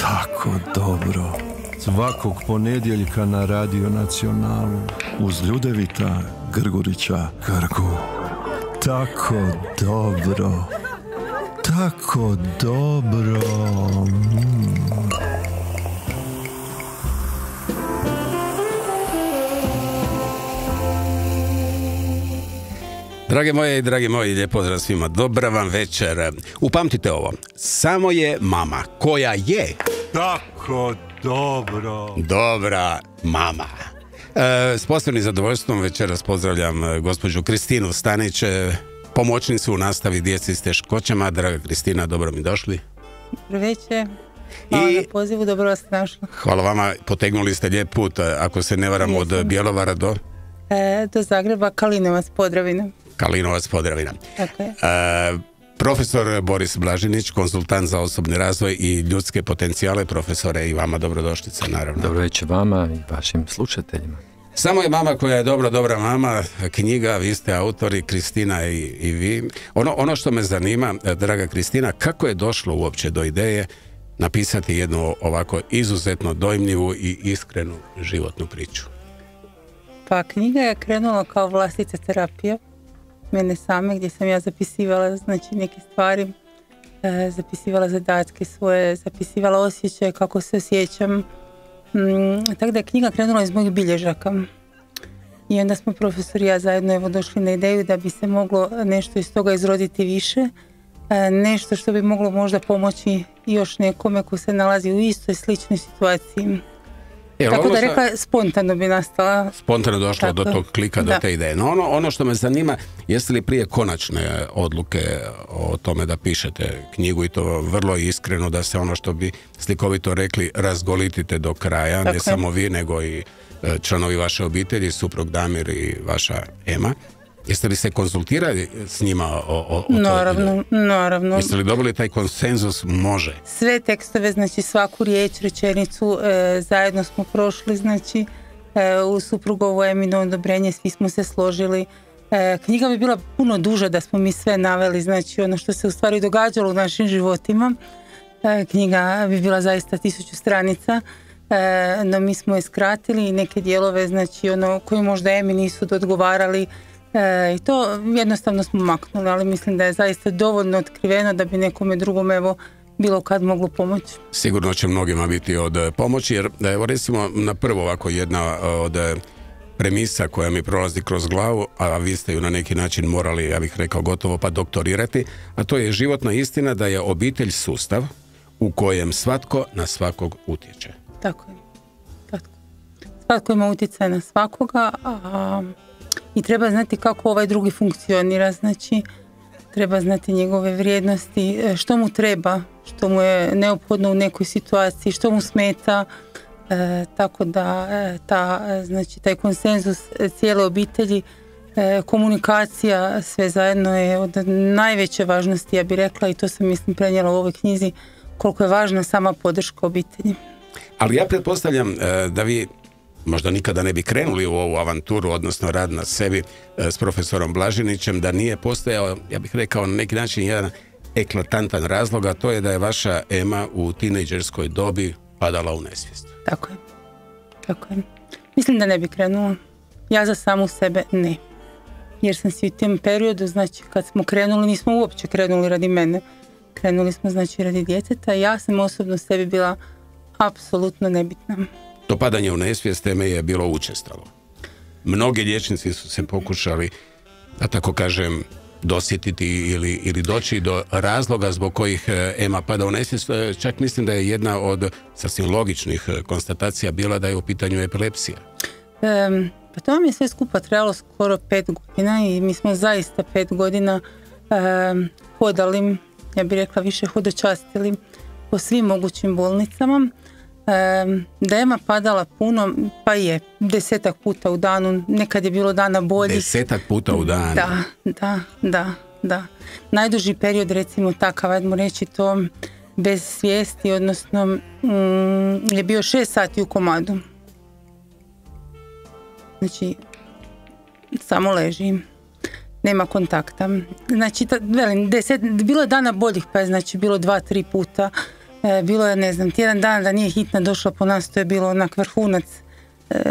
tako dobro. Svakog ponedjeljka na Radio Nacionalu uz Ljudevita Grgurića Grgu. Tako dobro. Tako dobro. Drage moje i dragi moji, lijep pozdrav svima, dobra vam večer. Upamtite ovo, samo je mama koja je Tako dobro. dobra mama. S posebnim zadovoljstvom večeras pozdravljam gospođu Kristinu Stanić, pomoćnicu u nastavi djeci s teškoćama. Draga Kristina, dobro mi došli. Dobro večer. Hvala na pozivu, dobro vas našla. Hvala vama, potegnuli ste lijep put, ako se ne varam, od Bjelovara do Zagreba, Kalinovac, Podravina. Kalinovac, Podravina. Tako je. Profesor Boris Blažinić, konzultant za osobni razvoj i ljudske potencijale. Profesore, i vama dobrodošlica, naravno. Dobro večer vama i vašim slušateljima. Samo je mama koja je dobra mama, knjiga, vi ste autori, Kristina i vi. Ono što me zanima, draga Kristina, kako je došlo uopće do ideje napisati jednu ovako izuzetno dojmljivu i iskrenu životnu priču? Pa knjiga je krenula kao vlastita terapija mene same, gdje sam ja zapisivala znači neke stvari, zapisivala zadatke svoje, zapisivala osjećaje, kako se osjećam. Tako da je knjiga krenula iz mojih bilježaka. I onda smo profesor i ja zajedno došli na ideju da bi se moglo nešto iz toga izroditi više, nešto što bi moglo možda pomoći još nekome ko se nalazi u istoj sličnoj situaciji. Tako da rekla, spontano bi nastala. Spontano došlo do tog klika, do te ideje. No ono što me zanima, jeste li prije konačne odluke o tome da pišete knjigu, i to vrlo iskreno, da se ono što bi slikovito rekli razgolitite do kraja, ne samo vi nego i članovi vaše obitelji, suprug Damir i vaša Ema. Jeste li se konzultirali s njima o Naravno. Jeste li dobili taj konsenzus? Može. Sve tekstove, znači svaku riječ, rečenicu, zajedno smo prošli, znači u suprugovo Emino odobrenje, svi smo se složili. Knjiga bi bila puno duža da smo mi sve naveli, znači ono što se u stvari događalo u našim životima. Knjiga bi bila zaista 1000 stranica, no mi smo je skratili i neke dijelove, znači ono koji možda Emi nisu odgovarali, i to jednostavno smo maknuli, ali mislim da je zaista dovoljno otkriveno da bi nekome drugom bilo kad moglo pomoći. Sigurno će mnogima biti od pomoći, jer evo recimo na prvo ovako jedna od premisa koja mi prolazi kroz glavu, a vi ste ju na neki način morali, ja bih rekao, gotovo pa doktorirati, a to je životna istina da je obitelj sustav u kojem svatko na svakog utječe. Tako je. Svatko ima utjecaj na svakoga, i treba znati kako ovaj drugi funkcionira, znači treba znati njegove vrijednosti, što mu treba, što mu je neophodno u nekoj situaciji, što mu smeta, tako da znači taj konsenzus cijele obitelji, komunikacija, sve zajedno je od najveće važnosti, ja bih rekla, i to sam mislim prenijela u ovoj knjizi, koliko je važna sama podrška obitelji. Ali ja pretpostavljam da vi možda nikada ne bi krenuli u ovu avanturu, odnosno rad na sebi s profesorom Blažinićem, da nije postojao, ja bih rekao, na neki način jedan eklatantan razlog, a to je da je vaša Ema u tinejdžerskoj dobi padala u nesvijest. Tako je. Mislim da ne bi krenula. Ja za samu sebe ne. Jer sam si u tom periodu, znači kad smo krenuli, nismo uopće krenuli radi mene. Krenuli smo znači radi djeteta. Ja sam osobno sebi bila apsolutno nebitna. To padanje u nesvijest Eme je bilo učestalo. Mnogi liječnici su se pokušali, da tako kažem, dosjetiti ili doći do razloga zbog kojih Ema pada u nesvijest. Čak mislim da je jedna od sasvim logičnih konstatacija bila da je u pitanju epilepsija. Pa to vam je sve skupa trebalo skoro 5 godina i mi smo zaista 5 godina hodali, ja bih rekla više hodočastili po svim mogućim bolnicama. Da je Ema padala puno, pa je 10 puta u danu, nekad je bilo dana boljih. 10 puta u danu? Da. Najduži period, recimo takav, ajmo reći to, bez svijesti, odnosno je bio 6 sati u komadu. Znači, samo leži, nema kontakta. Znači, velim, bilo je dana boljih, pa je znači bilo 2-3 puta Bilo je, ne znam, tjedan dan da nije hitna došla po nas, to je bilo onak vrhunac.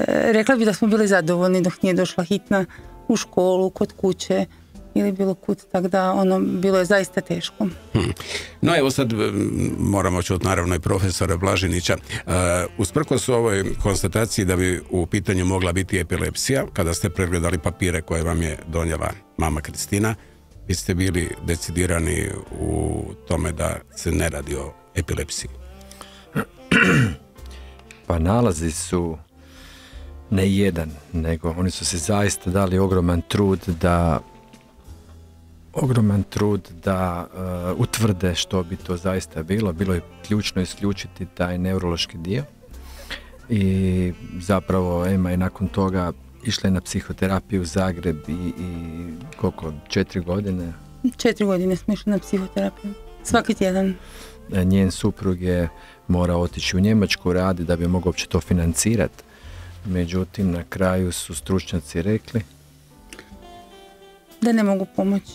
Rekla bi da smo bili zadovoljni dok nije došla hitna u školu, kod kuće ili bilo kud, tako da bilo je zaista teško. No evo sad moramo čuti naravno i profesora Blažinića. Usprkos ovoj konstataciji da bi u pitanju mogla biti epilepsija, kada ste pregledali papire koje vam je donijela mama Kristina, vi ste bili decidirani u tome da se ne radi o epilepsiji. Pa nalazi su ne jedan, nego oni su se zaista dali ogroman trud da utvrde što bi to zaista bilo. Bilo je ključno isključiti taj neurološki dio i zapravo Ema je nakon toga išla na psihoterapiju u Zagreb i koliko, 4 godine? 4 godine smo išli na psihoterapiju, svaki tjedan. Njen suprug je morao otići u Njemačku raditi da bi mogao uopće to financirati. Međutim, na kraju su stručnjaci rekli da ne mogu pomoći.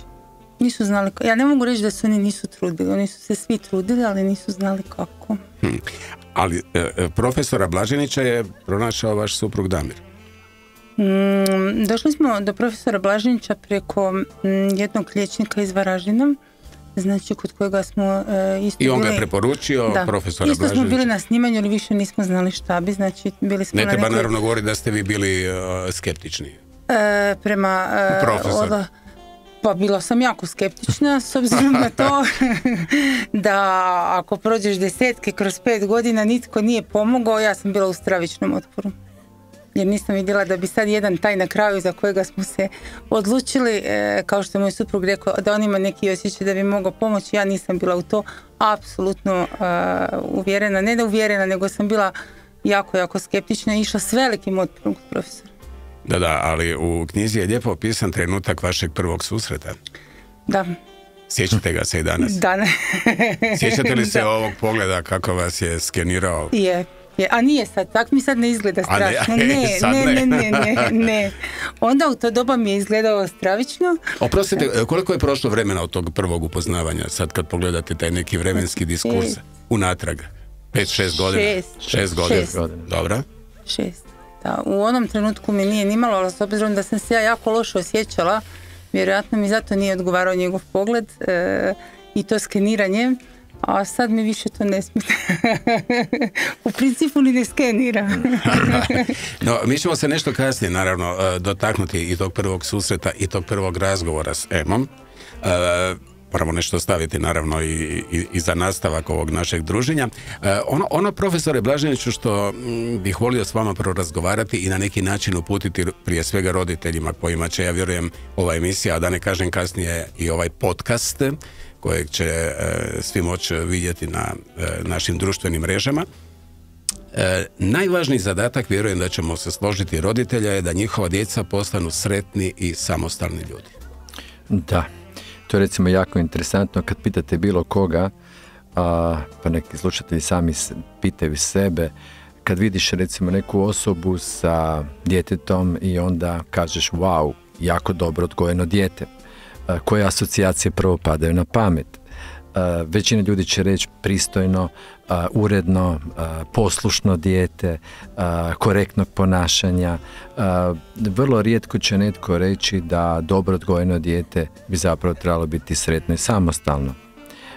Nisu znali, ja ne mogu reći da se oni nisu trudili, oni su se svi trudili, ali nisu znali kako. Ali profesora Blažinića je pronašao vaš suprug Damir. Došli smo do profesora Blažinića preko jednog liječnika iz Varaždina, znači kod kojega smo isto bili... I on ga je preporučio, profesora Blažinića. Isto smo bili na snimanju, ali više nismo znali šta bi, znači bili smo ne treba naravno govoriti da ste vi bili skeptični. Prema... Profesor. Pa bila sam jako skeptična s obzirom na to da ako prođeš desetke kroz 5 godina nitko nije pomogao, ja sam bila u stravičnom otporu. Jer nisam vidjela da bi sad jedan taj na kraju za kojega smo se odlučili, kao što je moj suprug rekao, da on ima neki osjećaj da bi mogao pomoći, ja nisam bila u to apsolutno uvjerena, ne da uvjerena, nego sam bila jako skeptična i išla s velikim otporom kod profesora. Da, ali u knjizi je lijepo opisan trenutak vašeg prvog susreta. Da. Sjećate ga se i danas? Da, ne. Sjećate li se ovog pogleda kako vas je skenirao? Je. A nije sad, tak mi sad ne izgleda strašno. Ne. Onda u to doba mi je izgledalo stravično. Oprostite, koliko je prošlo vremena od tog prvog upoznavanja, sad kad pogledate taj neki vremenski diskurs unatrag? 5-6 godina? 6 godina. Dobro. 6. Da, u onom trenutku mi nije nimalo, ali s obzirom da sam se ja jako loše osjećala, vjerojatno mi zato nije odgovarao njegov pogled i to skeniranje, a sad mi više to ne smije. U principu ni ne skenira. No, mi ćemo se nešto kasnije, naravno, dotaknuti i tog prvog susreta i tog prvog razgovora s Emom. Moramo nešto staviti, naravno, i za nastavak ovog našeg druženja. Ono, profesore Blažiniću, što bih volio s vama prorazgovarati i na neki način uputiti prije svega roditeljima kojima će, ja vjerujem, ova emisija, a da ne kažem kasnije i ovaj podcast, kojeg će svi moći vidjeti na našim društvenim mrežama. Najvažniji zadatak, vjerujem da ćemo se složiti roditelja, je da njihova djeca postanu sretni i samostalni ljudi. Da. To je recimo jako interesantno kad pitate bilo koga, pa neki slušatelji sami pitaju sebe, kad vidiš recimo neku osobu sa djetetom i onda kažeš wow, jako dobro odgojeno dijete, koje asocijacije prvo padaju na pamet? Većina ljudi će reći pristojno, uredno, poslušno dijete, korektnog ponašanja. Vrlo rijetko će netko reći da dobro odgojeno dijete bi zapravo trebalo biti sretno i samostalno.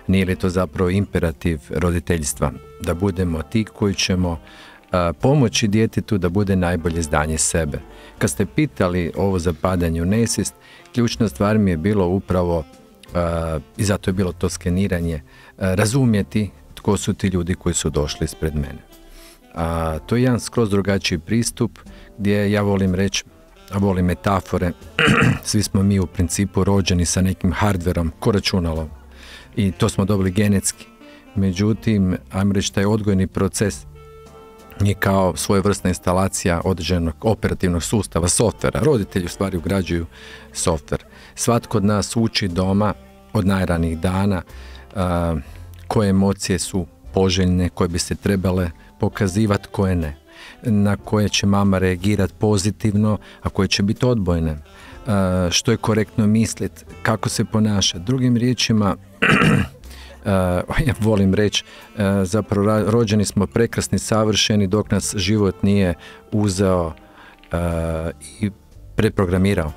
Nije li to zapravo imperativ roditeljstva? Da budemo ti koji ćemo pomoći djetetu da bude najbolje izdanje sebe. Kad ste pitali ovo zapadanje u nesvijest, ključna stvar mi je bilo upravo i zato je bilo to skeniranje, razumjeti tko su ti ljudi koji su došli ispred mene. To je jedan skroz drugačiji pristup gdje ja volim reći, volim metafore, svi smo mi u principu rođeni sa nekim hardverom, ko računalo, i to smo dobili genetski. Međutim, ajmo reći, taj odgojni proces je kao svojevrsna instalacija određenog operativnog sustava, softvera. Roditelji u stvari ugrađuju softver. Svatko od nas uči doma od najranijih dana koje emocije su poželjne, koje bi se trebale pokazivati, koje ne. Na koje će mama reagirati pozitivno, a koje će biti odbojne. Što je korektno misliti, kako se ponaša. Drugim riječima, ja volim reći, zapravo rođeni smo prekrasni, savršeni, dok nas život nije uzeo i preprogramirao.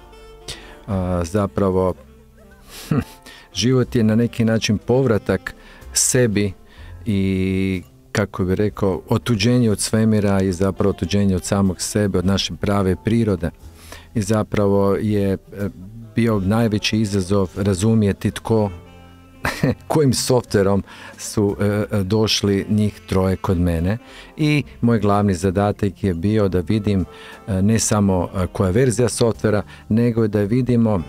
Zapravo, život je na neki način povratak sebi i, kako bi rekao, otuđenje od svemira i zapravo otuđenje od samog sebe, od naše prave prirode. I zapravo je bio najveći izazov razumjeti kojim softverom su došli njih troje kod mene, i moj glavni zadatak je bio da vidim ne samo koja verzija softvera, nego da vidimo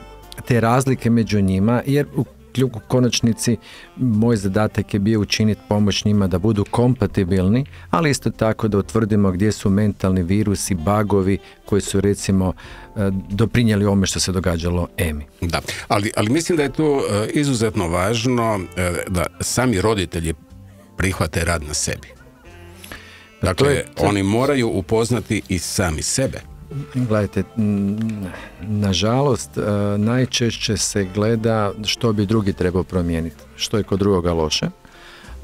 te razlike među njima, jer u konačnici moj zadatak je bio učiniti pomoć njima da budu kompatibilni, ali isto tako da utvrdimo gdje su mentalni virusi, bagovi koji su recimo doprinijeli ovome što se događalo Emi. Da, ali mislim da je tu izuzetno važno da sami roditelji prihvate rad na sebi. Dakle, oni moraju upoznati i sami sebe. Gledajte, nažalost, najčešće se gleda što bi drugi trebao promijeniti, što je kod drugoga loše,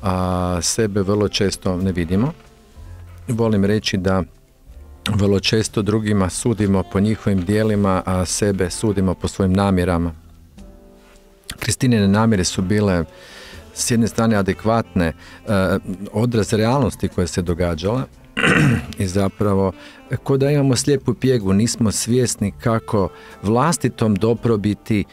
a sebe vrlo često ne vidimo. Volim reći da vrlo često drugima sudimo po njihovim dijelima, a sebe sudimo po svojim namjerama. Kristinine namjere su bile s jedne strane adekvatne, odraz realnosti koja se događala, i zapravo ko da imamo slijepu pjegu, nismo svjesni kako vlastitom dobrobiti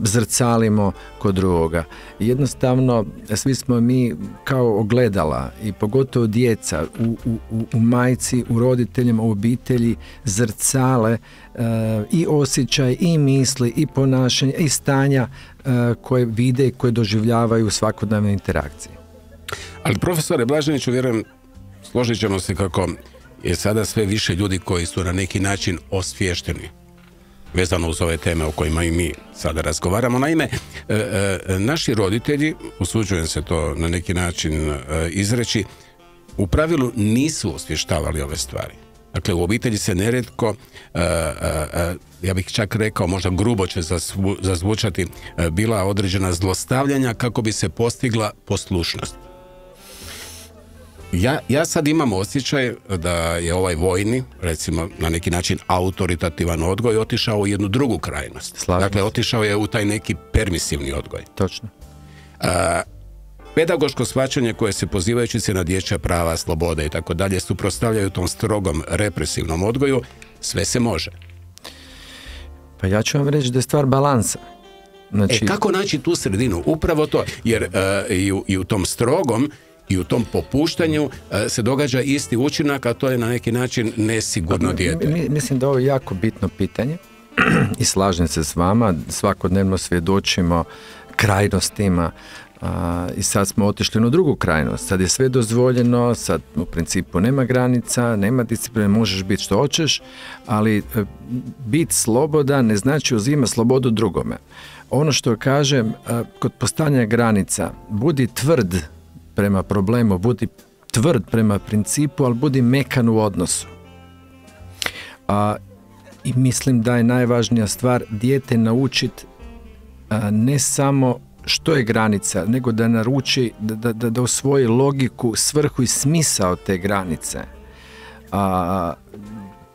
zrcalimo kod drugoga. Jednostavno, svi smo mi kao ogledala, i pogotovo djeca u majci, u roditeljima, u obitelji, zrcale i osjećaj, i misli, i ponašanja, i stanja koje vide i koje doživljavaju u svakodnevnoj interakciji. Ali profesore Blaževiću, vjerujem, složit ćemo se kako je sada sve više ljudi koji su na neki način osviješteni vezano uz ove teme o kojima i mi sada razgovaramo. Naime, naši roditelji, usuđujem se to na neki način izreći, u pravilu nisu osvještavali ove stvari. Dakle, u obitelji se nerijetko, ja bih čak rekao, možda grubo će zazvučati, bila određena zlostavljanja kako bi se postigla poslušnost. Ja sad imam osjećaj da je ovaj vojni, recimo na neki način autoritativan odgoj, otišao u jednu drugu krajnost. Dakle, otišao je u taj neki permisivni odgoj. Točno. Pedagoško shvaćanje koje se, pozivajući se na dječja prava, slobode i tako dalje, suprotstavljaju tom strogom represivnom odgoju, sve se može. Pa ja ću vam reći da je stvar balansa. Znači... kako naći tu sredinu? Upravo to. Jer i u tom strogom i u tom popuštanju se događa isti učinak, a to je na neki način nesigurno dijete. Mislim da ovo je jako bitno pitanje i slažem se s vama, svakodnevno svjedočimo krajnostima, i sad smo otišli na drugu krajnost. Sad je sve dozvoljeno, sad u principu nema granica, nema discipline, možeš biti što hoćeš, ali biti slobodan ne znači uzima slobodu drugome. Ono što kažem, kod postavljanja granica, budi tvrd prema problemu, budi tvrd prema principu, ali budi mekan u odnosu. I mislim da je najvažnija stvar dijete naučiti ne samo što je granica, nego da naruči, da usvoji logiku, svrhu i smisao te granice.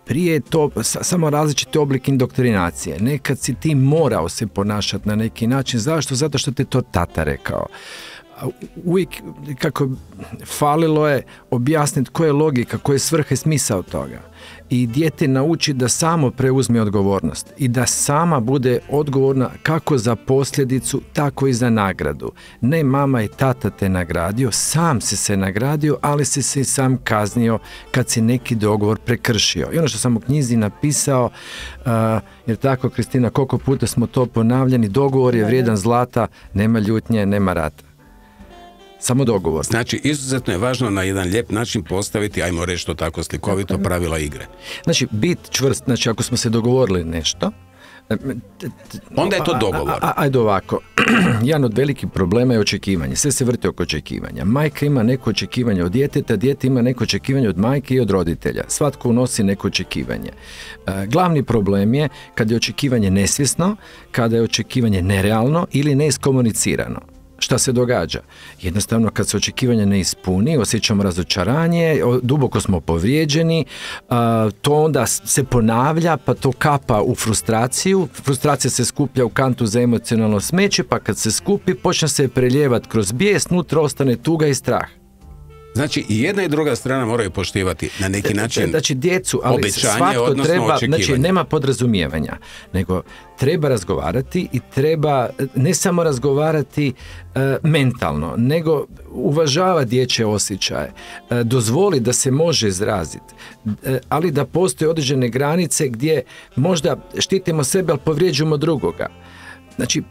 Prije je to samo različiti oblik indoktrinacije. Nekad si ti morao se ponašati na neki način. Zašto? Zato što te to tata rekao. Uvijek, kako falilo je objasniti koja je logika, koja je svrha i smisao toga. I dijete nauči da samo preuzme odgovornost i da sama bude odgovorna kako za posljedicu, tako i za nagradu. Ne mama i tata te nagradio, sam si se nagradio, ali si se i sam kaznio kad si neki dogovor prekršio. I ono što sam u knjizi napisao, jer tako, Kristina, koliko puta smo to ponavljali, dogovor je vrijedan zlata, nema ljutnje, nema rata. Samo dogovor. Znači, izuzetno je važno na jedan lijep način postaviti, ajmo reći to tako slikovito, pravila igre. Znači, bit čvrst, znači ako smo se dogovorili nešto, onda je to dogovor. Ajde ovako, jedan od velikih problema je očekivanje. Sve se vrti oko očekivanja. Majka ima neko očekivanje od djeteta, dijete ima neko očekivanje od majke i od roditelja. Svatko unosi neko očekivanje. Glavni problem je kada je očekivanje nesvjesno, kada je očekivanje nerealno ili neiskomunicirano. Šta se događa? Jednostavno kad se očekivanje ne ispuni, osjećamo razočaranje, duboko smo povrijeđeni, to onda se ponavlja, pa to kapa u frustraciju, frustracija se skuplja u kantu za emocionalno smeće, pa kad se skupi, počne se preljevati kroz bijes, nutra ostane tuga i strah. Znači i jedna i druga strana moraju poštivati na neki način znači, djecu, ali obećanje, odnosno treba, očekivanje. znači nema podrazumijevanja, nego treba razgovarati i treba ne samo razgovarati mentalno, nego uvažava dječje osjećaje, dozvoli da se može izraziti, ali da postoje određene granice gdje možda štitimo sebe, ali povrijeđujemo drugoga. Znači,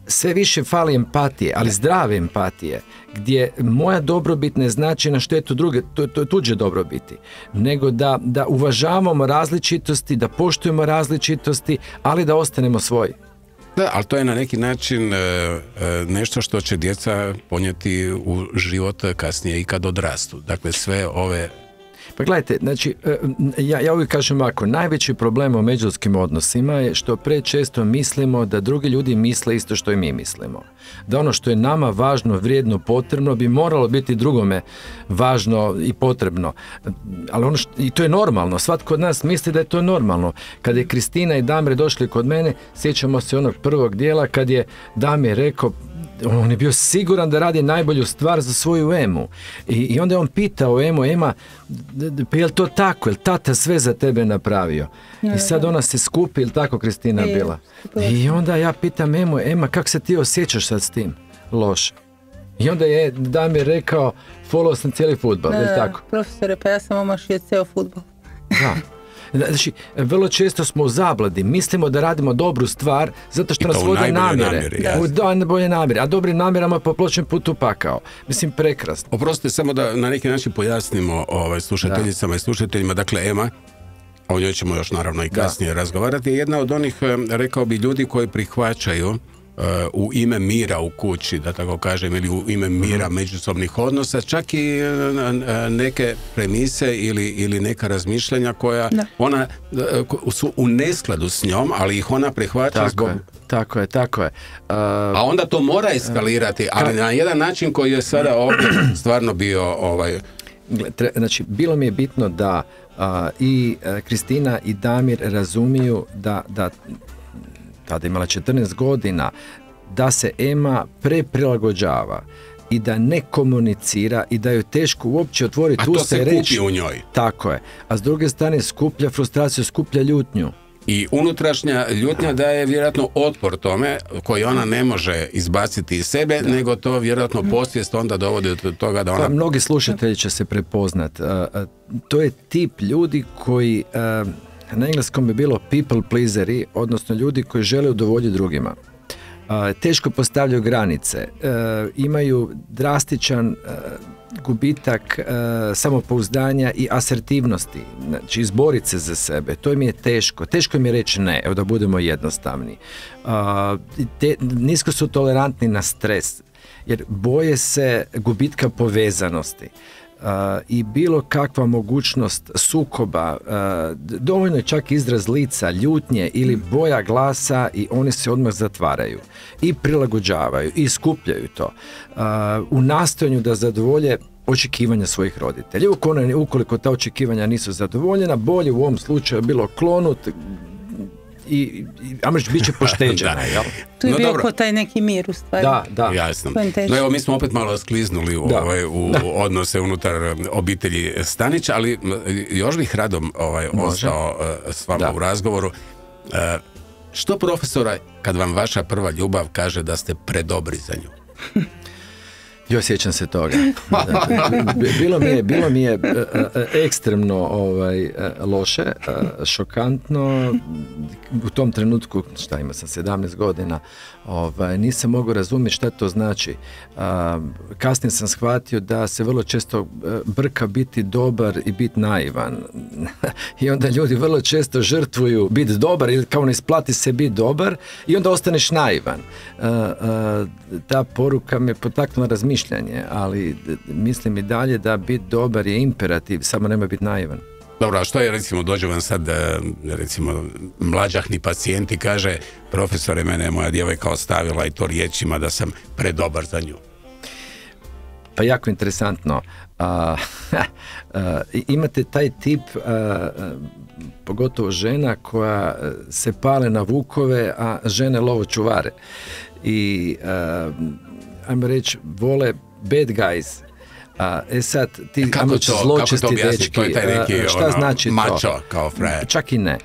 sve više fali empatije, ali zdrave empatije, gdje moja dobrobit ne znači na štetu druge, to je tuđe dobrobiti, nego da uvažavamo različitosti, da poštujemo različitosti, ali da ostanemo svoji. Da, ali to je na neki način nešto što će djeca ponijeti u život kasnije i kad odrastu. Dakle, sve ove... Pa gledajte, znači, ja uvijek kažem ovako, najveći problem u međuljudskim odnosima je što prečesto mislimo da drugi ljudi misle isto što i mi mislimo. Da ono što je nama važno, vrijedno, potrebno bi moralo biti drugome važno i potrebno. Ali i to je normalno, svatko od nas misli da je to normalno. Kad je Kristina i Damir došli kod mene, sjećamo se onog prvog dijela kad je Damir rekao, on je bio siguran da radi najbolju stvar za svoju Emu. I onda je on pitao Emu, Ema, pa je li to tako, je li tata sve za tebe napravio? I sad ona se skupi, ili tako Kristina bila? I onda ja pitam Emu, Ema, kako se ti osjećaš sad s tim? Loše. I onda je Damir rekao, follow sam cijeli fudbal, je li tako? Profesore, pa ja sam omašio cijel fudbal. Da. Znači, vrlo često smo u zabladi, mislimo da radimo dobru stvar zato što nas vode namjere. Najbolje namjere, a dobrim namjerama po pločem putu pakao. Mislim, prekrasno. Oprostite, samo da na neki način pojasnimo slušateljicama i slušateljima, dakle Ema, a o njoj ćemo još naravno i kasnije razgovarati, je jedna od onih, rekao bi, ljudi koji prihvaćaju u ime mira u kući, da tako kažem, ili u ime mira međusobnih odnosa, čak i neke premise ili neka razmišljanja koja ona su u neskladu s njom, ali ih ona prihvaća zbog... Tako je. A onda to mora eskalirati, ali na jedan način koji je sada ovdje stvarno bio... Znači, bilo mi je bitno da i Kristina i Damir razumiju da tada imala 14 godina, da se Ema preprilagođava i da ne komunicira i da joj teško uopće otvoriti usta i reći. A to se kupi u njoj. Tako je. A s druge strane skuplja frustraciju, skuplja ljutnju. I unutrašnja ljutnja daje vjerojatno otpor tome koji ona ne može izbaciti iz sebe, nego to vjerojatno posvijest onda dovodi do toga da ona... Pa, mnogi slušatelji će se prepoznat. To je tip ljudi koji... Na engleskom bi bilo people pleaseri, odnosno ljudi koji žele udovoljiti drugima. Teško postavljaju granice, imaju drastičan gubitak samopouzdanja i asertivnosti, znači izboriti se za sebe, to im je teško im je reći ne, evo da budemo jednostavni. Nisko su tolerantni na stres, jer boje se gubitka povezanosti. I bilo kakva mogućnost sukoba, dovoljno je čak izraz lica, ljutnje ili boja glasa i oni se odmah zatvaraju i prilagođavaju i skupljaju to u nastojanju da zadovolje očekivanja svojih roditelja. Ukoliko ta očekivanja nisu zadovoljena, bolje u ovom slučaju bilo klonut i bit će pošteđena. Tu je bio ko taj neki mir u stvari. Da. Jasno. No evo, mi smo opet malo skliznuli u odnose unutar obitelji Stanić, ali još bih radom ostao s vama u razgovoru. Što profesora, kad vam vaša prva ljubav kaže da ste predobri za nju? Jo, sjećam se toga. Bilo mi je ekstremno loše, šokantno. U tom trenutku, imao sam 17 godina, nisam mogao razumjeti šta to znači. Kasnije sam shvatio da se vrlo često brka biti dobar i biti naivan. I onda ljudi vrlo često žrtvuju biti dobar ili kao ne isplati se biti dobar i onda ostaneš naivan. Ta poruka me potaknula razmišljanje, ali mislim i dalje da biti dobar je imperativ, samo nemoj biti naivan. Dobro, a što je, recimo, dođe vam sad, recimo, mlađahni pacijent i kaže, profesore, mene je moja djevojka ostavila i to riječima da sam predobar za nju. Pa jako interesantno. Imate taj tip, pogotovo žena koja se pale na vukove, a žene lovočuvare. I, ajmo reći, vole bad guys. Sad, ti zločesti dečki, to je taj neki, šta znači mačo, to? kao frajer. Čak i ne.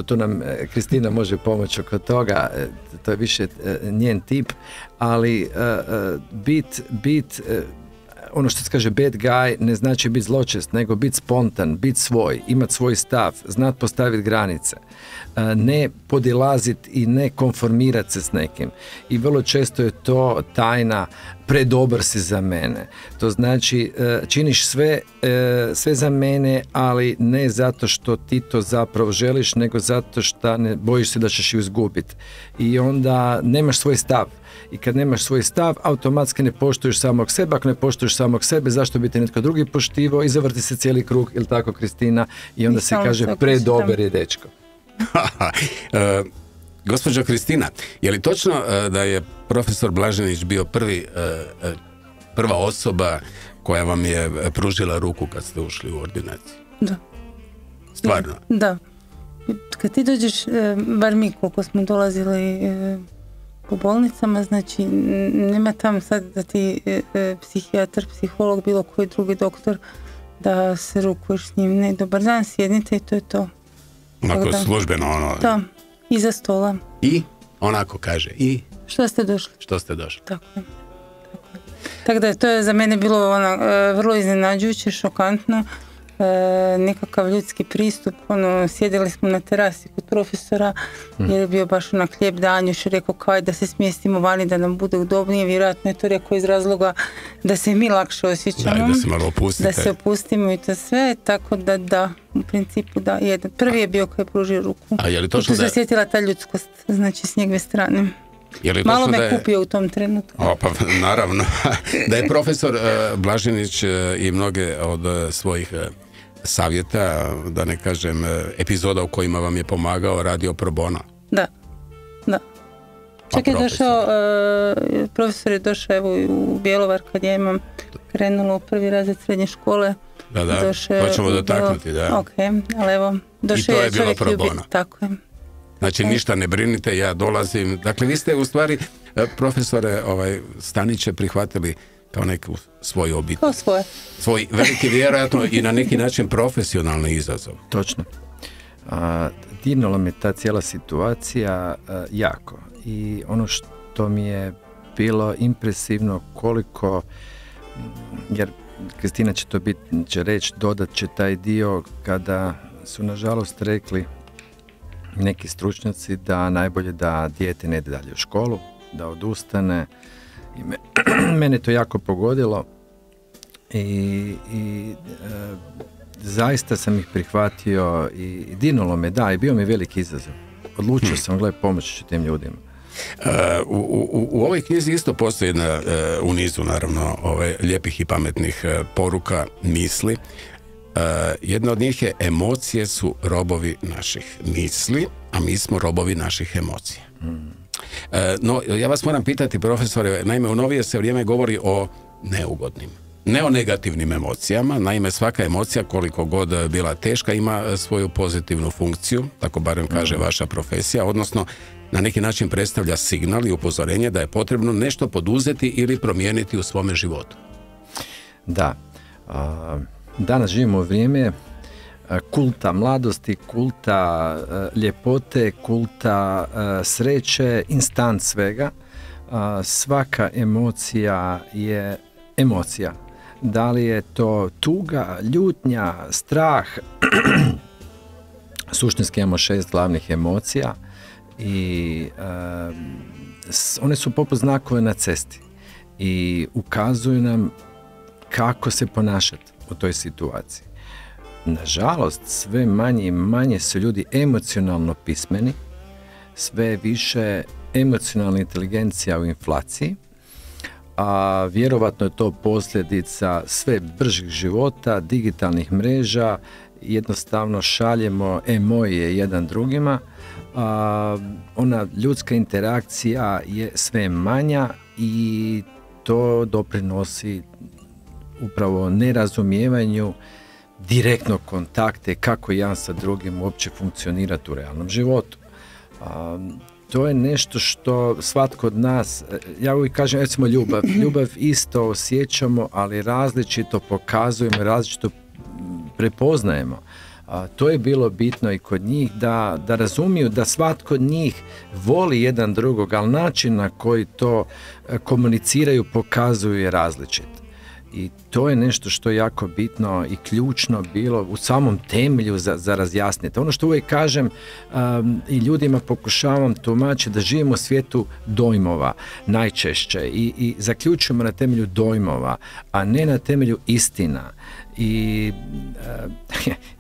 To nam Kristina može pomoći oko toga, to je više njen tip, ali ono što se kaže bad guy ne znači biti zločest, nego biti spontan, biti svoj, imati svoj stav, znati postaviti granice, ne podilaziti i ne konformirati se s nekim. I vrlo često je to tajna, predobar si za mene. To znači činiš sve za mene, ali ne zato što ti to zapravo želiš, nego zato što ne bojiš se da ćeš ju izgubiti. I onda nemaš svoj stav. I kad nemaš svoj stav, automatski ne poštuješ samog sebe. Ako ne poštuješ samog sebe, zašto bi te netko drugi poštivao? I zavrti se cijeli krug, ili tako, Kristina? I onda se kaže, predobar je dečko. Gospođo Kristina, je li točno da je profesor Blaženić bio prva osoba koja vam je pružila ruku kad ste ušli u ordinaciju? Da. Stvarno? Da. Kad ti dođeš, bar mi koliko smo dolazili po bolnicama, znači nema tam sad da ti psihijatar, psiholog, bilo koji drugi doktor da se rukuješ s njim. Ne, dobar dan, sjednite i to je to. Onako službeno ono... Da, iza stola. I? Onako kaže, i? Što ste došli? Što ste došli. Tako je. Tako da to je za mene bilo vrlo iznenađujuće, šokantno, nekakav ljudski pristup. Sjedili smo na terasi kod profesora, jer je bio baš onak lijep dan, još je rekao kao da se smjestimo vani, da nam bude udobnije, vjerojatno je to rekao iz razloga da se mi lakše osjećamo. Da se malo opustite. Da se opustimo i to sve, tako da, u principu da, jedan. Prvi je bio koji je pružio ruku. A je li točno i tu se osjetila ta ljudskost, znači s njegove strane. Malo me kupio u tom trenutku. Pa naravno. Da je profesor Blaženić i mnoge od svojih savjeta, da ne kažem epizoda u kojima vam je pomagao, radio pro bono. Da. Čak je došao, profesor je došao evo u Bjelovar kad ja imam krenulo u prvi razred srednje škole. Da, to ćemo dotaknuti, da. Ok, ali evo, došao je čovjek ljubiti. Tako je. Znači, ništa ne brinite, ja dolazim. Dakle, vi ste u stvari, profesore Staniće, prihvatili kao neku svoju obitelj. Kao svoje. Svoj veliki, vjerojatno i na neki način profesionalni izazov. Točno. Dirnula me ta cijela situacija jako. I ono što mi je bilo impresivno koliko, jer Kristina će reći, dodat će taj dio kada su nažalost rekli neki stručnjaci da najbolje da dijete ne ide dalje u školu, da odustane. I mene to jako pogodilo i zaista sam ih prihvatio i dirnulo me, da, i bio mi veliki izazov. Odlučio sam, pomoći ću tim ljudima. U ovoj knjizi isto postoji jedna u nizu, naravno, lijepih i pametnih poruka, misli. Jedna od njih je: emocije su robovi naših misli, a mi smo robovi naših emocija. No, ja vas moram pitati, profesore, naime, u novije se vrijeme govori o neugodnim, ne o negativnim emocijama. Naime, svaka emocija, koliko god bila teška, ima svoju pozitivnu funkciju, tako barem kaže vaša profesija, odnosno na neki način predstavlja signal i upozorenje da je potrebno nešto poduzeti ili promijeniti u svome životu. Da. Danas živimo u vrijeme kulta mladosti, kulta ljepote, kulta sreće, instant svega. Svaka emocija je emocija. Da li je to tuga, ljutnja, strah? Suštinski imamo 6 glavnih emocija i one su poput znakove na cesti i ukazuju nam kako se ponašati u toj situaciji. Nažalost, sve manje i manje su ljudi emocionalno pismeni, sve više emocionalna inteligencija u inflaciji, a vjerovatno je to posljedica sve bržih života, digitalnih mreža, jednostavno šaljemo emoje jedan drugima, ona ljudska interakcija je sve manja i to doprinosi upravo nerazumijevanju direktnog kontakte kako jedan sa drugim uopće funkcionirati u realnom životu. To je nešto što svatko od nas, ja uvijek kažem, recimo ljubav isto osjećamo, ali različito pokazujemo, različito prepoznajemo. To je bilo bitno i kod njih da razumiju da svatko od njih voli jedan drugog, ali način na koji to komuniciraju, pokazuju je različit. I to je nešto što je jako bitno i ključno bilo u samom temelju za razjasniti. Ono što uvijek kažem i ljudima pokušavam tumačiti da živimo u svijetu dojmova najčešće i zaključujemo na temelju dojmova, a ne na temelju istina. I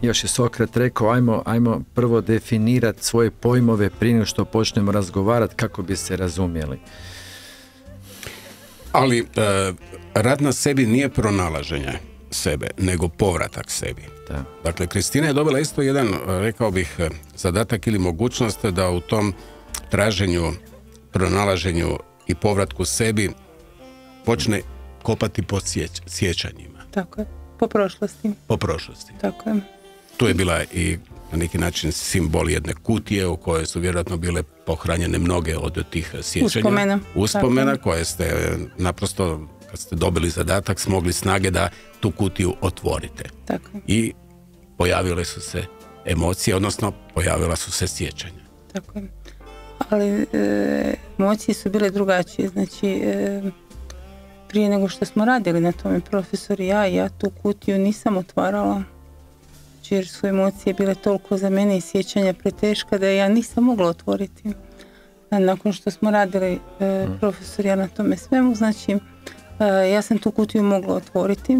još je Sokrat rekao, ajmo prvo definirati svoje pojmove prije nego što počnemo razgovarati kako bi se razumjeli. Ali rad na sebi nije pronalaženje sebe, nego povratak sebi. Da. Dakle, Kristina je dobila isto jedan, rekao bih, zadatak ili mogućnost da u tom traženju, pronalaženju i povratku sebi počne kopati po sjećanjima. Tako je, po prošlosti. Po prošlosti. Tako je. Tu je bila i na neki način simbol jedne kutije u kojoj su vjerojatno bile pohranjene mnoge od tih sjećanja. Uspomena koje ste naprosto, kad ste dobili zadatak, smogli snage da tu kutiju otvorite. Tako. I pojavile su se emocije, odnosno pojavila su se sjećanja. Tako je. Ali emocije su bile drugačije. Znači, prije nego što smo radili na tome, profesor i ja tu kutiju nisam otvarala. Jer su emocije bile toliko za mene i sjećanja preteška da ja nisam mogla otvoriti. Nakon što smo radili profesor ja na tome svemu, znači ja sam tu kutiju mogla otvoriti.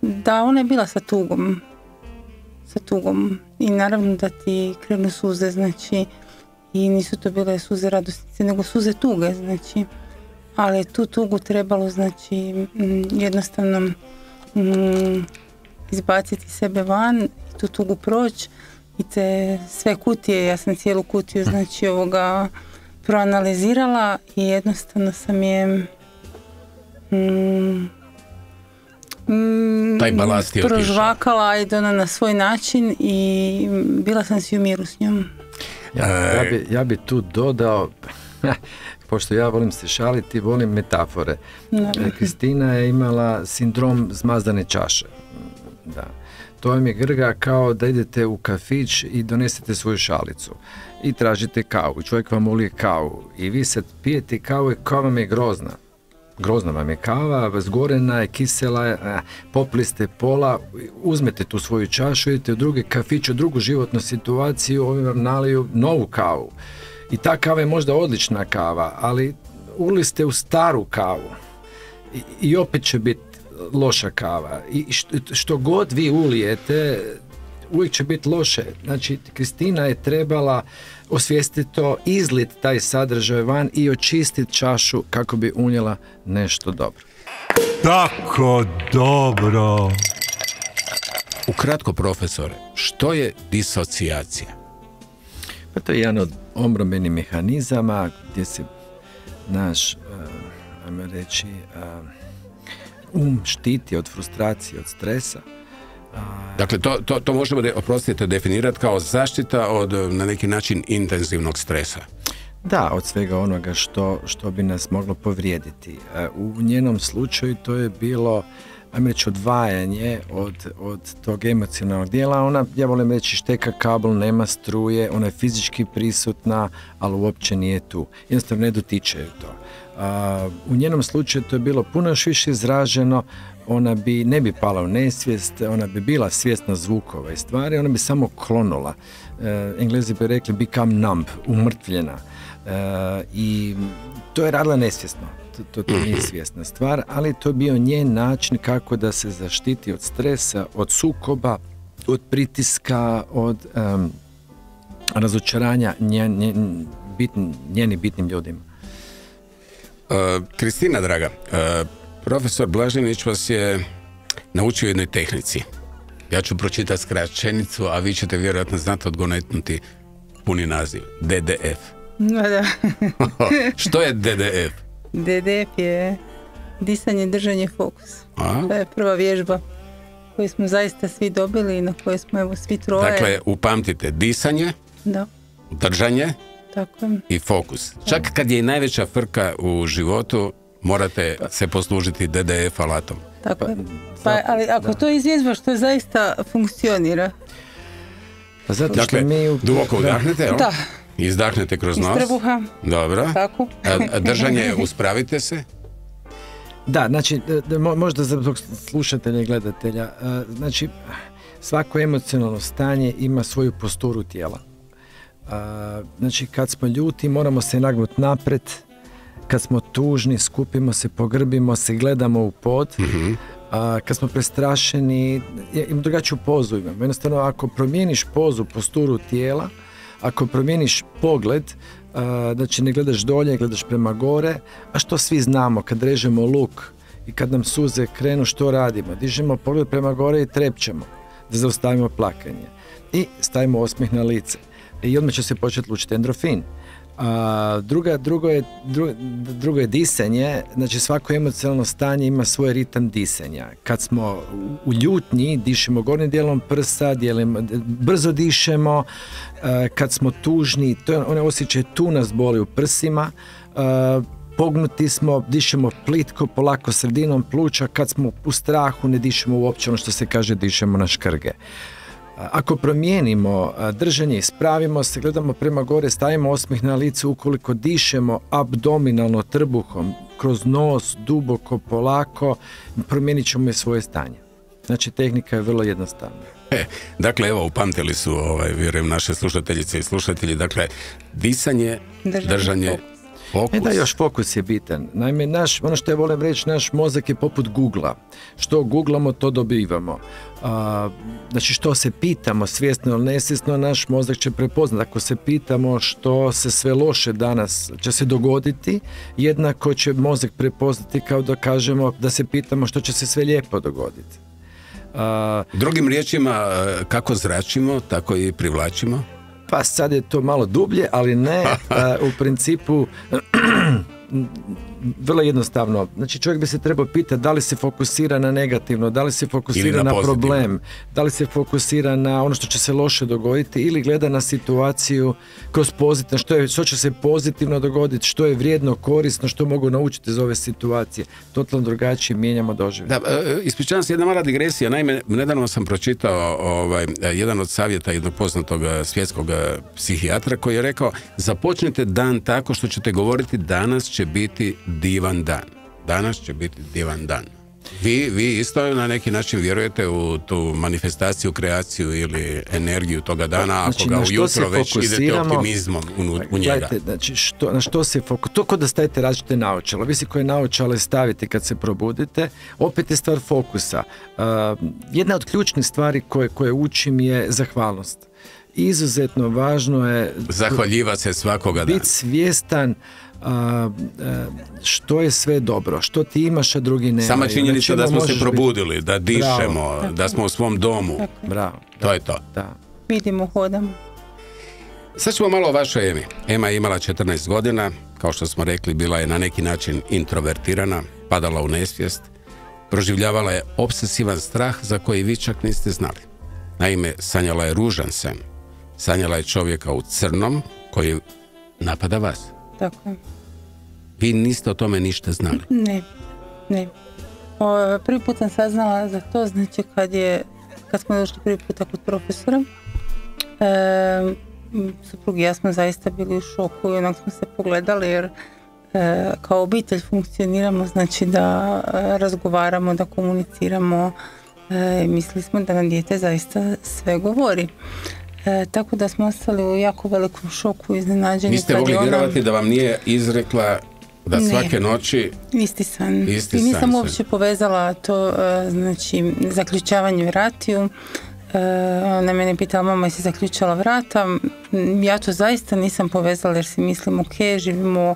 Da, ona je bila sa tugom i naravno da ti krenu suze, znači, i nisu to bile suze radostice, nego suze tuge, znači, ali tu tugu trebalo, znači, jednostavno izbaciti sebe van i tu tugu proći i te sve kutije, ja sam cijelu kutiju, znači, proanalizirala i jednostavno sam je taj balast je prožvakala na svoj način i bila sam si u miru s njom. Ja bi tu dodao, pošto ja volim se šaliti, volim metafore. Kristina je imala sindrom zmazdane čaše. Da. To vam je, Grga, kao da idete u kafić i donesete svoju šalicu i tražite kavu. Čovjek vam ulije kavu i vi sad pijete kavu i kava vam je grozna. Grozna vam je kava, zgorena je, kisela je, popili ste pola, uzmete tu svoju čašu, idete u drugi kafić, u drugu životnu situaciju, ovi vam naliju novu kavu. I ta kava je možda odlična kava, ali ulili ste u staru kavu i opet će biti loša kava. I što god vi ulijete, uvijek će biti loše. Znači, Kristina je trebala osvijestiti to, izlit taj sadržaj van i očistiti čašu kako bi unijela nešto dobro. Tako dobro! Ukratko, profesore, što je disocijacija? Pa to je jedan od obrambenih mehanizama gdje se naš, ajmo reći, štiti od frustracije, od stresa. Dakle, to možemo, oprostite, definirati kao zaštita od, na neki način, intenzivnog stresa. Da, od svega onoga što bi nas moglo povrijediti. U njenom slučaju to je bilo, ajmo reći, odvajanje od tog emocionalnog dijela. Ona, ja volim reći, šteka kabel, nema struje, ona je fizički prisutna, ali uopće nije tu. Jednostavno ne dotiče ju to. U njenom slučaju to je bilo puno još više izraženo, ona ne bi pala u nesvijest, ona bi bila svjesna zvukova i stvari, ona bi samo klonula. Englezi bi rekli become numb, umrtvljena. I to je radila nesvjesno, to nije svjesna stvar, ali to je bio njen način kako da se zaštiti od stresa, od sukoba, od pritiska, od razočaranja njenim bitnim ljudima. Kristina, draga, profesor Blažević vas je naučio jednoj tehnici. Ja ću pročitati skraćenicu, a vi ćete vjerojatno znati odgonetnuti puni naziv. DDF. Da. Što je DDF? DDF je disanje, držanje, fokus. To je prva vježba koju smo zaista svi dobili i na kojoj smo evo svi troje. Dakle, upamtite disanje, držanje i fokus. Čak kad je i najveća frka u životu, morate se poslužiti DDF alatom. Tako je. Ali ako to izvježba što zaista funkcionira. Dakle, duboko udahnete, da. Izdahnete kroz nos. Iz trbuha. Dobro. Tako. Držanje, uspravite se. Da, znači, možda zbog slušatelja i gledatelja, znači, svako emocionalno stanje ima svoju posturu tijela. Znači, kad smo ljuti, moramo se nagnuti napred, kad smo tužni, skupimo se, pogrbimo se, gledamo u pod, kad smo prestrašeni, im drugačiju pozu imamo. Jednostavno, ako promijeniš pozu, posturu tijela, ako promijeniš pogled, znači ne gledaš dolje, gledaš prema gore, a što svi znamo, kad režemo luk i kad nam suze krenu, što radimo? Dižemo pogled prema gore i trepćemo, da zaustavimo plakanje. I stavimo osmijeh na lice. I odmah će se početi lučiti endorfin. Drugo je disanje, znači svako emocionalno stanje ima svoj ritam disanja. Kad smo u ljutnji, dišemo gornjim dijelom prsa, brzo dišemo, kad smo tužni, to je onaj osjećaj, tu nas boli u prsima, pognuti smo, dišemo plitko, polako sredinom pluća, kad smo u strahu ne dišemo uopće, ono što se kaže, dišemo na škrge. Ako promijenimo držanje, ispravimo se, gledamo prema gore, stavimo osmijeh na licu, ukoliko dišemo abdominalno trbuhom, kroz nos, duboko, polako, promijenit ćemo svoje stanje. Znači, tehnika je vrlo jednostavna. Dakle, evo, upamtili su, vjerujem, naše slušateljice i slušatelji, dakle, disanje, držanje, fokus. Da, još fokus je bitan. Naime, ono što ja volim reći, naš mozak je poput Google-a. Što googlamo, to dobivamo. Znači, što se pitamo, svjesno ili nesvjesno, naš mozak će prepoznati. Ako se pitamo što se sve loše danas će se dogoditi, jednako će mozak prepoznati kao da kažemo, da se pitamo što će se sve lijepo dogoditi. Drugim riječima, kako zračimo, tako i privlačimo? Pa sad je to malo dublje, ali ne, u principu vrlo jednostavno. Znači, čovjek bi se trebao pitati da li se fokusira na negativno, da li se fokusira na problem, da li se fokusira na ono što će se loše dogoditi ili gleda na situaciju kroz pozitivno, što će se pozitivno dogoditi, što je vrijedno, korisno, što mogu naučiti iz ove situacije. Totalno drugačije mijenjamo doživljaj. Da, ispričavam se, jedna mala digresija. Naime, nedavno sam pročitao jedan od savjeta jednog poznatog svjetskog psihijatra koji je rekao: započnite dan tako što ćete govoriti danas će biti divan dan. Danas će biti divan dan. Vi isto na neki način vjerujete u tu manifestaciju, kreaciju ili energiju toga dana, znači, ako ga ujutro već idete optimizmom u njega. Gledajte, znači, na što se fokusiramo? To kod da stavite različite naočala. Vi si koje naočale stavite kad se probudite, opet je stvar fokusa. Jedna od ključnih stvari koje učim je zahvalnost. Izuzetno važno je zahvaljivati se svakoga dana. Biti svjestan što je sve dobro, što ti imaš, a drugi nemaju. Sama činjenica da smo se probudili, da dišemo, da smo u svom domu. Bravo. To je to. Da. Vidimo, hodamo. Sad ćemo malo o vašoj Emi. Ema je imala 14 godina, kao što smo rekli, bila je na neki način introvertirana, padala u nesvijest, proživljavala je obsesivan strah za koji vi čak niste znali. Naime, sanjala je ružan sen. Sanjala je čovjeka u crnom koji napada vas. Tako je. Vi niste o tome ništa znali? Ne. Prvi put sam saznala za to, znači kad smo došli prvi puta kod profesora, suprug i ja smo zaista bili u šoku i onak smo se pogledali jer kao obitelj funkcioniramo, znači da razgovaramo, da komuniciramo, mislili smo da nam dijete zaista sve govori. Tako da smo ostali u jako velikom šoku, iznenađeni. Niste mogli vjerovati da vam nije izrekla da svake noći isti san. I nisam uopće povezala to, znači zaključavanje ratiju Ona mene pitala, mama, jesi zaključala vrata? Ja to zaista nisam povezala jer si mislim, ok, živimo,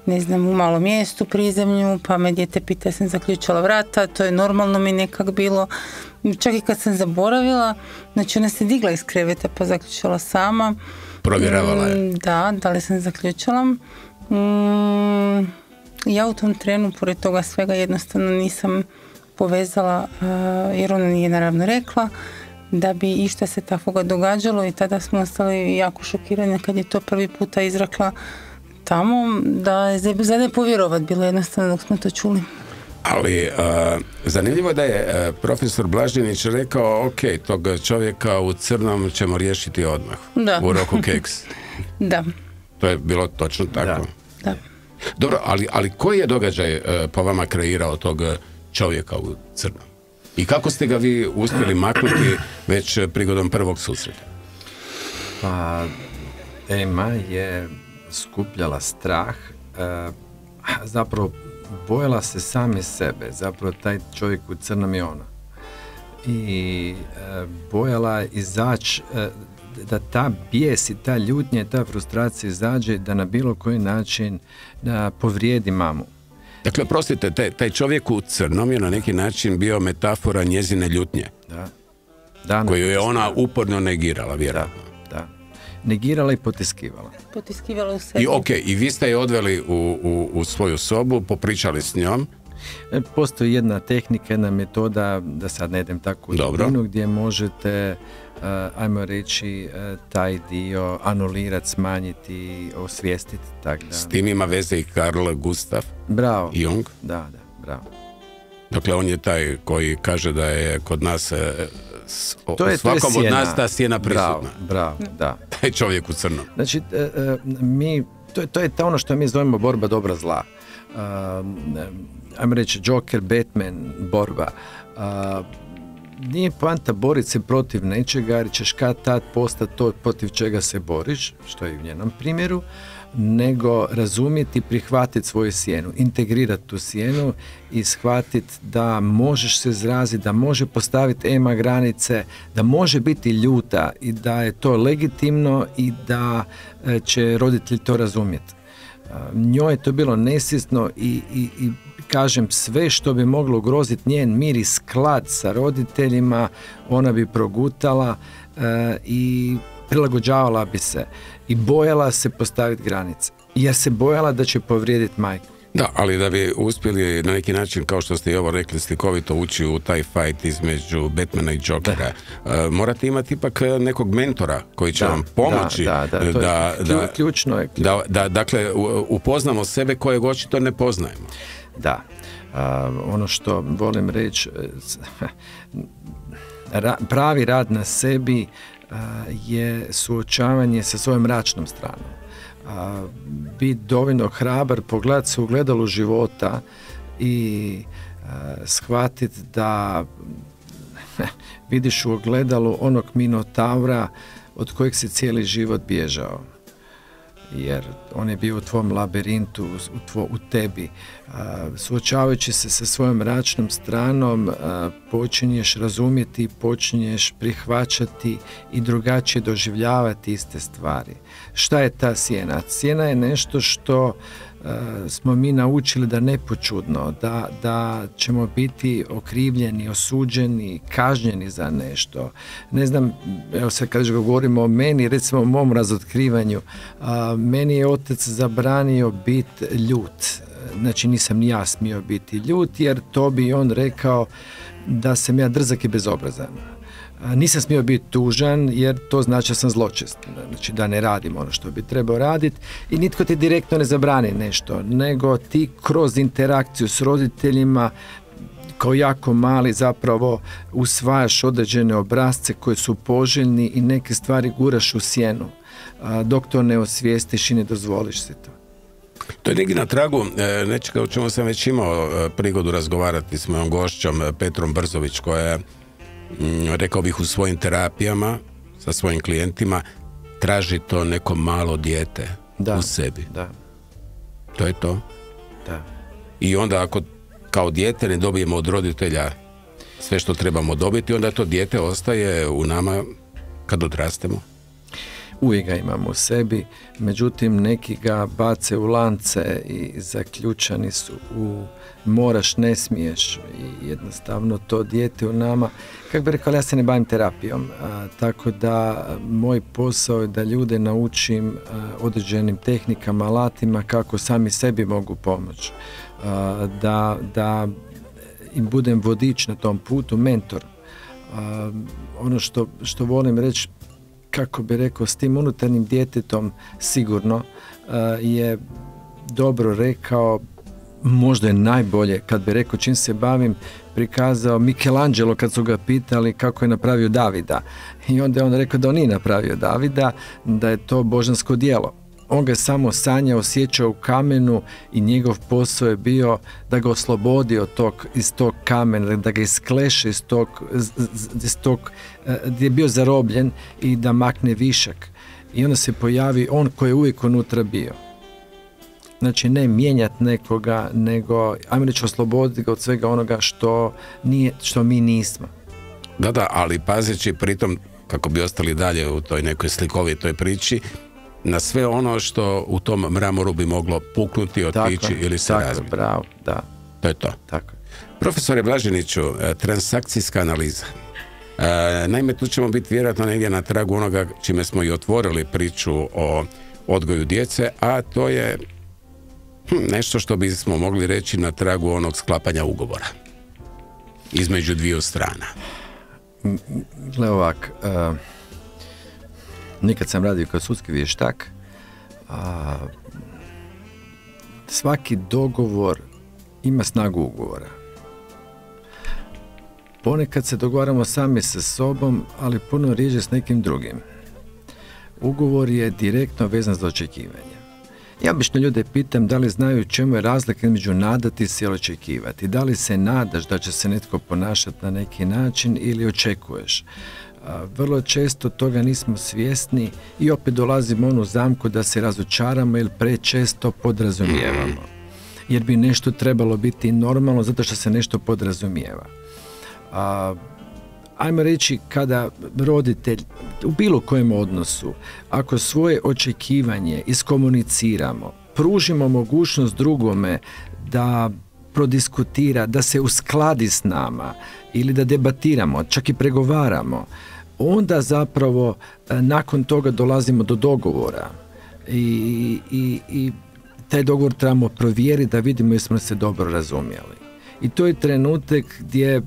ne znam, u malom mjestu, prizemlju, pa me dijete pita, sam zaključala vrata, to je normalno mi nekak bilo. Čak i kad sam zaboravila, znači ona se digla iz kreveta pa zaključala sama. Provjeravala je. Da li sam zaključala. Ja u tom trenu, pored toga svega, jednostavno nisam povezala, jer ona nije naravno rekla da bi išta se takvoga događalo i tada smo ostali jako šokirani kad je to prvi puta izrekla tamo, da je za ne povjerovat bilo jednostavno dok smo to čuli. Ali zanimljivo da je profesor Blažinić rekao, ok, tog čovjeka u crnom ćemo riješiti odmah. Da. U roku keks. Da. To je bilo točno tako. Da. Dobro, ali koji je događaj po vama kreirao tog čovjeka u crnom? I kako ste ga vi uspjeli maknuti već prigodom prvog susreta? Pa, Ema je skupljala strah, zapravo bojala se same sebe, zapravo taj čovjek u crnom je ona. I bojala izaći, da ta bijes i ta ljutnja i ta frustracija izađe, da na bilo koji način povrijedi mamu. Dakle, prostite, taj čovjek u crnom je na neki način bio metafora njezine ljutnje. Da, koju je ona uporno negirala, vjerojatno. Da. Negirala i potiskivala. Potiskivala u sebi. I vi ste je odveli u svoju sobu, popričali s njom. Postoji jedna tehnika, jedna metoda, da sad ne idem tako u dubinu, gdje možete, ajmo reći, taj dio anulirati, smanjiti, osvijestiti. Tak da. S tim ima veze i Carl Gustav Jung. Da, bravo. Dakle, on je taj koji kaže da je kod nas svakom od nas ta sjena prisutna. Bravo, da. Taj čovjek u crnom. Znači, to je ono što mi zovemo borba dobra zla. Ajmo reći Joker, Batman, borba. Nije poanta boriti se protiv nečega, jer ćeš kad tad postati to protiv čega se boriš, što je u njenom primjeru, nego razumjeti, prihvatiti svoju sjenu, integrirati tu sjenu i shvatiti da možeš se izraziti, da može postaviti Ema granice, da može biti ljuta i da je to legitimno i da će roditelji to razumjeti. Njoj je to bilo nesvjesno i kažem, sve što bi moglo ugroziti njen mir i sklad sa roditeljima, ona bi progutala i prilagođavala bi se i bojala se postaviti granice. Jer se bojala da će povrijediti majku. Da, ali da bi uspjeli na neki način, kao što ste i ovo rekli, slikovito ući u taj fight između Batmana i Jokera, morate imati ipak nekog mentora koji će vam pomoći ključno je. Dakle, upoznamo sebe kojeg očito ne poznajemo. Da. Ono što volim reći, pravi rad na sebi je suočavanje sa svojom mračnom stranom. Biti dovoljno hrabar, pogledati se u ogledalu života i shvatiti da vidiš u ogledalu onog minotaura od kojeg si cijeli život bježao. Jer on je bio u tvom labirintu, u tebi. Suočavajući se sa svojom mračnom stranom, počinješ razumjeti, počinješ prihvaćati i drugačije doživljavati iste stvari. Šta je ta sjena? Sjena je nešto što smo mi naučili da nepočudno, da ćemo biti okrivljeni, osuđeni, kažnjeni za nešto. Ne znam, evo sad kad govorimo o meni, recimo o mom razotkrivanju, meni je otac zabranio biti ljut. Znači nisam ni ja smio biti ljut, jer to bi on rekao da sam ja drzak i bezobrazan. Nisam smio biti tužan jer to znači da sam zločest, znači da ne radim ono što bi trebao raditi i nitko ti direktno ne zabrani nešto, nego ti kroz interakciju s roditeljima kao jako mali zapravo usvajaš određene obrasce koji su poželjni i neke stvari guraš u sjenu dok to ne osvijestiš i ne dozvoliš se to. To je negdje na tragu nečega o čemu sam već imao prigodu razgovarati s mojom gošćom Petrom Brzović, koja, rekao bih, u svojim terapijama sa svojim klijentima traži to neko malo dijete u sebi. Da. To je to. Da. I onda ako kao dijete ne dobijemo od roditelja sve što trebamo dobiti, onda to dijete ostaje u nama kad odrastemo. Uvijek ga imamo u sebi, međutim neki ga bace u lance i zaključani su u moraš, ne smiješ, i jednostavno to dijete u nama, kako bi rekao, ja se ne bavim terapijom, tako da moj posao je da ljude naučim određenim tehnikama, alatima kako sami sebi mogu pomoći, da im budem vodič na tom putu, mentor. Ono što volim reći, kako bi rekao, s tim unutarnjim djetetom sigurno je dobro rekao, možda je najbolje, kad bi rekao čim se bavim, prikazao Michelangelo kad su ga pitali kako je napravio Davida. I onda je on rekao da on nije napravio Davida, da je to božansko djelo. On ga samo sanjao, osjećao u kamenu i njegov posao je bio da ga oslobodi iz tog kamena, da ga iskleše iz tog gdje je bio zarobljen i da makne višak. I onda se pojavi on koji je uvijek unutra bio. Znači ne mijenjati nekoga, nego ajmo reći osloboditi ga od svega onoga što mi nismo. Da, ali pazeći pritom, kako bi ostali dalje u toj nekoj slikovitoj priči, na sve ono što u tom mramoru bi moglo puknuti, otići ili se razbiti. Bravo, da. To je to. Tako. Profesore Blaženiću, transakcijska analiza. Naime, tu ćemo biti vjerojatno negdje na tragu onoga čime smo i otvorili priču o odgoju djece, a to je nešto što bismo mogli reći na tragu onog sklapanja ugovora između dviju strana. Gle ovak, nikad sam radio kao sudski vještak, svaki dogovor ima snagu ugovora. Ponekad se dogovaramo sami sa sobom, ali puno rijeđe s nekim drugim. Ugovor je direktno vezan za očekivanje. Ja obično ljude pitam da li znaju čemu je razlika između nadati se i očekivati. Da li se nadaš da će se netko ponašati na neki način ili očekuješ. Vrlo često toga nismo svjesni i opet dolazimo u onu zamku da se razočaramo ili prečesto podrazumijevamo. Jer bi nešto trebalo biti normalno zato što se nešto podrazumijeva. Ajmo reći, kada roditelj u bilo kojem odnosu, ako svoje očekivanje iskomuniciramo, pružimo mogućnost drugome da prodiskutira, da se uskladi s nama ili da debatiramo, čak i pregovaramo, onda zapravo nakon toga dolazimo do dogovora i taj dogovor trebamo provjeriti da vidimo jesmo se dobro razumjeli. I to je trenutak gdje,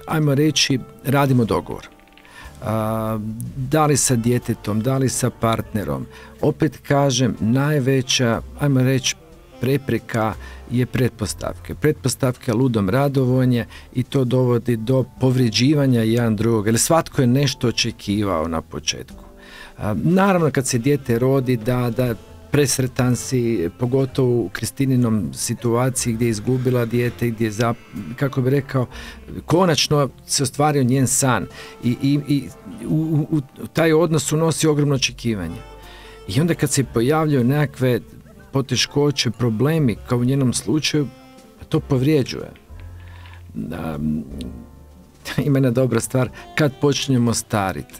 ajmo reći, radimo dogovor. Da li sa djetetom, da li sa partnerom. Opet kažem, najveća, ajmo reći, prepreka je pretpostavke. Pretpostavke ludom radovanje i to dovodi do povređivanja jedan drugog, jer svatko je nešto očekivao na početku. Naravno kad se dijete rodi da presretan si, pogotovo u Kristininom situaciji gdje je izgubila dijete, gdje je, kako bi rekao, konačno se ostvario njen san i u taj odnos unosi ogromno očekivanje. I onda kad se pojavljaju nekakve poteškoće, problemi, kao u njenom slučaju, to povrijeđuje. Ima jedna dobra stvar, kad počnemo stariti,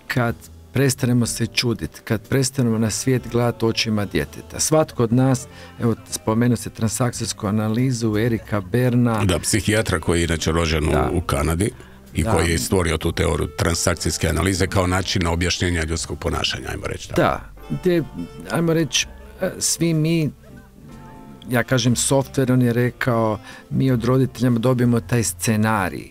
kad prestanemo se čuditi, kad prestanemo na svijet gledati očima djeteta. Svatko od nas, evo spomenuo se transakcijsku analizu Erika Berna. Da, psihijatra koji je inače rođen u Kanadi i koji je stvorio tu teoriju transakcijske analize kao način objašnjenja ljudskog ponašanja, ajmo reći. Ajmo reći, svi mi, ja kažem software, on je rekao, mi od roditeljama dobijemo taj scenarij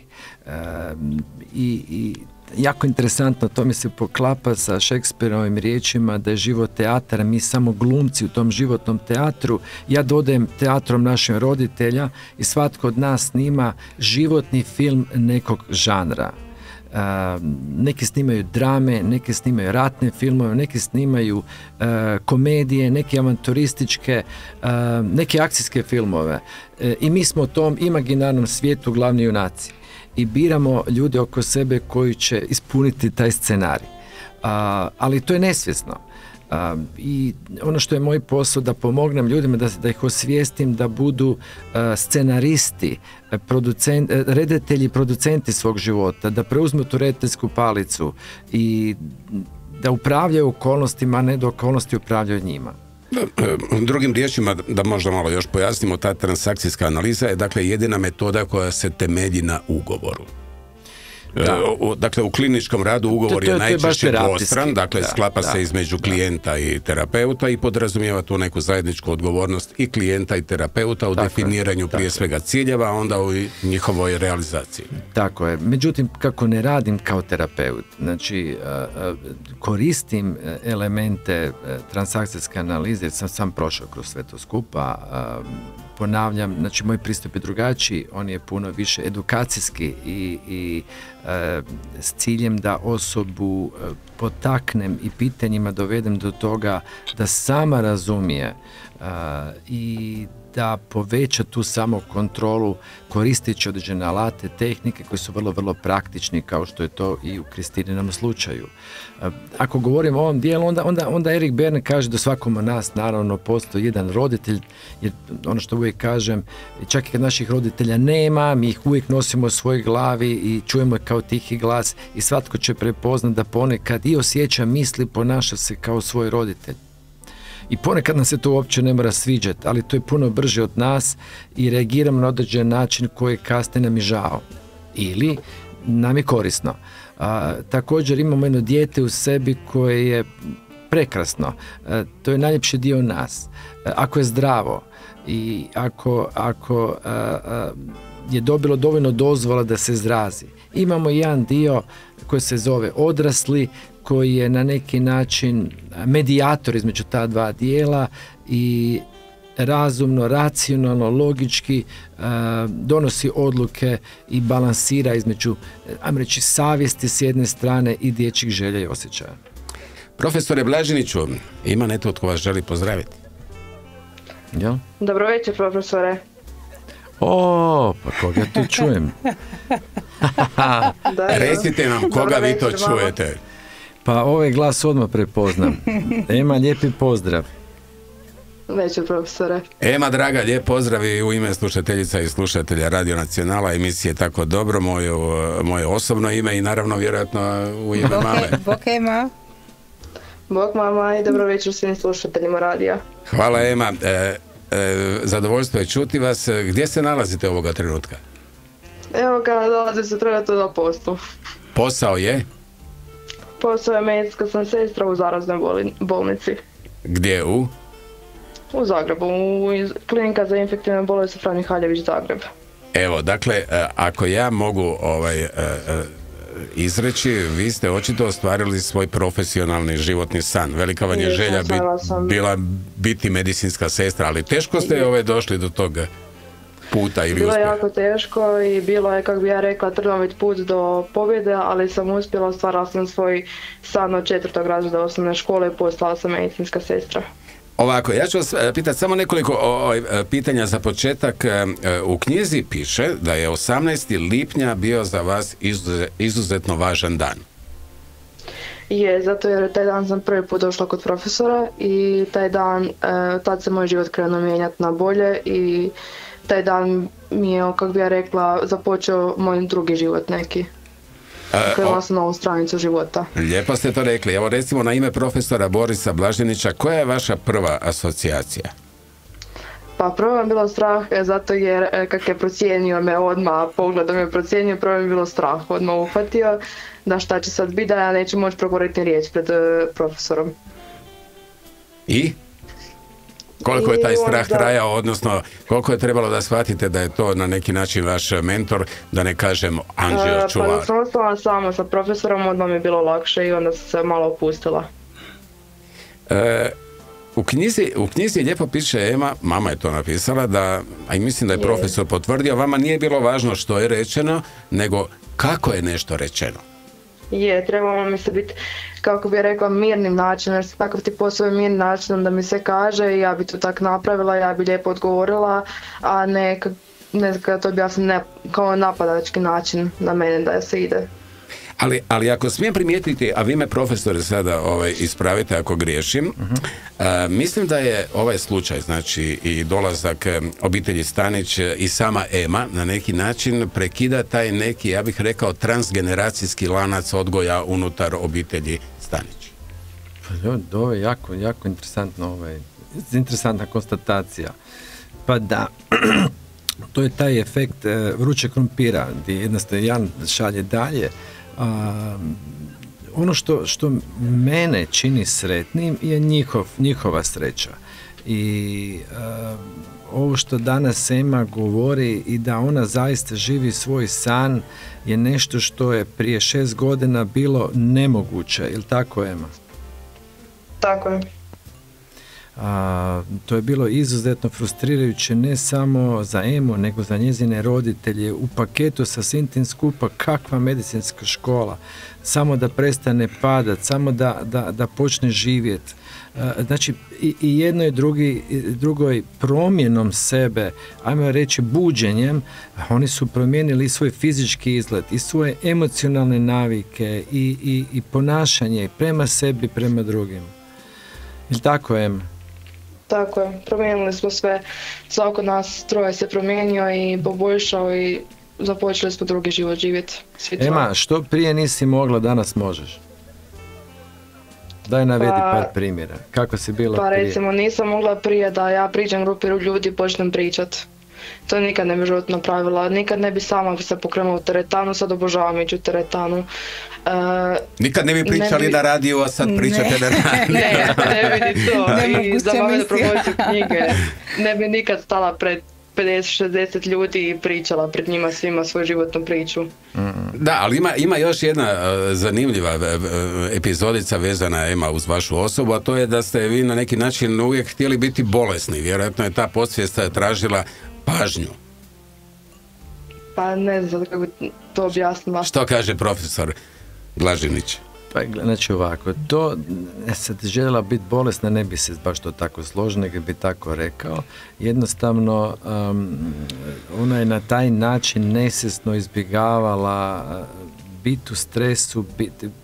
i jako interesantno, to mi se poklapa sa Shakespeareovim riječima da je život teatar, mi samo glumci u tom životnom teatru. Ja dodajem teatrom našim roditelja i svatko od nas snima životni film nekog žanra. Neki snimaju drame, neki snimaju ratne filmove, neki snimaju komedije, neke avanturističke, neke akcijske filmove. I mi smo u tom imaginarnom svijetu glavni junaci. I biramo ljude oko sebe koji će ispuniti taj scenarij. Ali to je nesvjesno. I ono što je moj posao da pomognem ljudima, da ih osvijestim da budu scenaristi, redatelji, producenti svog života, da preuzmu tu rediteljsku palicu i da upravljaju okolnostima, a ne da okolnosti upravljaju njima. Drugim riječima, da možda malo još pojasnimo, ta transakcijska analiza je dakle jedina metoda koja se temelji na ugovoru. Dakle, u kliničkom radu ugovor je najčešće dvostran, dakle sklapa se između klijenta i terapeuta i podrazumijeva tu neku zajedničku odgovornost i klijenta i terapeuta u definiranju prije svega ciljeva, a onda u njihovoj realizaciji. Tako je. Međutim, kako ne radim kao terapeut, znači koristim elemente transakcijske analize, sam prošao kroz sve to skupa, ponavljam, znači moj pristup je drugačiji, on je puno više edukacijski i s ciljem da osobu potaknem i pitanjima dovedem do toga da sama razumije i da poveća tu samokontrolu koristeći određene alate, tehnike koji su vrlo, vrlo praktični, kao što je to i u Kristininom slučaju. Ako govorimo o ovom dijelu, onda Erik Berne kaže da svakom od nas naravno postoji jedan roditelj, jer ono što uvijek kažem, čak i kad naših roditelja nema, mi ih uvijek nosimo u svojoj glavi i čujemo kao tihi glas i svatko će prepoznat da ponekad i osjeća misli, ponaša se kao svoj roditelj. I ponekad nam se to uopće ne mora sviđati, ali to je puno brže od nas i reagiramo na određen način koji kasnije nam je žao ili nam je korisno. Također imamo jedno dijete u sebi koje je prekrasno, to je najljepši dio nas. Ako je zdravo i ako je dobilo dovoljno dozvola da se izrazi. Imamo jedan dio koji se zove odrasli, koji je na neki način medijator između ta dva dijela i razumno, racionalno, logički donosi odluke i balansira između, ajmo reći, savjesti s jedne strane i dječjih želja i osjećaja. Profesore Blaženiću, ima netko tko vas želi pozdraviti? Ja? Dobro večer, profesore. O, pa koga tu čujem? Recite nam koga vi to čujete. Pa ovaj glas odmah prepoznam. Ema, lijepi pozdrav. Večer, profesore. Ema, draga, lijep pozdrav i u ime slušateljica i slušatelja Radio Nacionala, emisije Tako dobro, moje osobno ime i naravno vjerojatno u ime mame. Bok Ema. Bok mama i dobro večer svim slušateljima radija. Hvala Ema. Zadovoljstvo je čuti vas. Gdje se nalazite ovoga trenutka? Evo ga, nalazim se trenutno na poslu. Posao je? Posao je medicinska sam sestra u zaraznoj bolnici. Gdje u? U Zagrebu, u klinika za infektivne bolesti Fran Mihaljević Zagreb. Evo, dakle, ako ja mogu izreći, vi ste očito ostvarili svoj profesionalni životni san. Velika vam je želja bila biti medicinska sestra, ali teško ste došli do toga puta ili bilo uspjeha? Bilo je jako teško i bilo je, kako bi ja rekla, trnovit put do pobjede, ali sam uspjela, ostvarila sam svoj san od 4. razreda osnovne škole i postala sam medicinska sestra. Ovako, ja ću vas pitati samo nekoliko pitanja za početak. U knjizi piše da je 18. lipnja bio za vas izuzetno važan dan. Je, zato jer taj dan sam prvi put došla kod profesora i taj dan, tad se moj život krenuo mijenjati na bolje i taj dan mi je, kako bi ja rekla, započeo moj drugi život neki. Krenula sam novu stranicu života. Lijepo ste to rekli. Evo recimo na ime profesora Borisa Blaženića, koja je vaša prva asocijacija? Pa prvo je bilo strah zato jer kak je procijenio me odmah, pogledom je procijenio, prvo je bilo strah, odmah uhvatio da šta će sad biti, da ja neću moći progovoriti riječ pred profesorom. I? Koliko je taj strah trajao, odnosno koliko je trebalo da shvatite da je to na neki način vaš mentor, da ne kažem anđeo čuvar? Pa da sam ostala sama sa profesorom, odmah mi je bilo lakše i onda sam se malo opustila. U knjizi lijepo piše Ema, mama je to napisala, da, a i mislim da je profesor potvrdio, vama nije bilo važno što je rečeno, nego kako je nešto rečeno. Je, trebalo mi se biti, kako bi rekla, mirnim načinom, jer takav ti posao je mirnim načinom da mi se kaže i ja bi to tak napravila, ja bi lijepo odgovorila, a ne kada to objasnim kao napadački način na mene da se ide. Ali ako smijem primijetiti, a vi me profesore sada ispravite ako griješim, mislim da je ovaj slučaj, znači i dolazak obitelji Stanić i sama Ema na neki način prekida taj neki, ja bih rekao, transgeneracijski lanac odgoja unutar obitelji Stanić. Ovo je jako, jako interesantno, interesantna konstatacija. Pa da, to je taj efekt vrućeg krumpira, gdje jednostavno jedan šalje dalje. Ono što mene čini sretnim je njihova sreća. I ovo što danas Ema govori i da ona zaista živi svoj san je nešto što je prije 6 godina bilo nemoguće. Je li tako, Ema? Tako je. To je bilo izuzetno frustrirajuće ne samo za Emu, nego za njezine roditelje. U paketu sa svim tim skupa kakva medicinska škola, samo da prestane padat, samo da počne živjeti. Znači i jedno i drugoj promjenom sebe, ajmo reći buđenjem, oni su promijenili svoj fizički izgled i svoje emocionalne navike i ponašanje prema sebi, prema drugim. Ili tako, Ema? Tako je, promijenili smo sve, svako nas troje se promijenio i poboljšao i započeli smo drugi život živjeti. Ema, što prije nisi mogla, danas možeš? Daj navedi par primjera. Kako si bila prije? Pa recimo nisam mogla prije da ja priđem grupi ljudi i počnem pričat. To nikad ne bi život napravila, nikad ne bi sama se pokrenula u teretanu, sad obožavam ići u teretanu. Nikad ne bi pričali na radiju, a sad pričate na radiju. Ne bi ni to. I za mene promociju knjige. Ne bi nikad stala pred 50-60 ljudi i pričala pred njima svima svoju životnu priču. Da, ali ima još jedna zanimljiva epizodica vezana, Ema, uz vašu osobu, a to je da ste vi na neki način uvijek htjeli biti bolesni. Vjerojatno je ta podsvijest tražila pažnju. Pa ne znam kako to objasnila. Što kaže profesor Blažinić? Pa znači ovako, to sad željela biti bolesna, ne bi se baš to tako složio, nego bi tako rekao. Jednostavno ona je na taj način nesvjesno izbjegavala biti u stresu,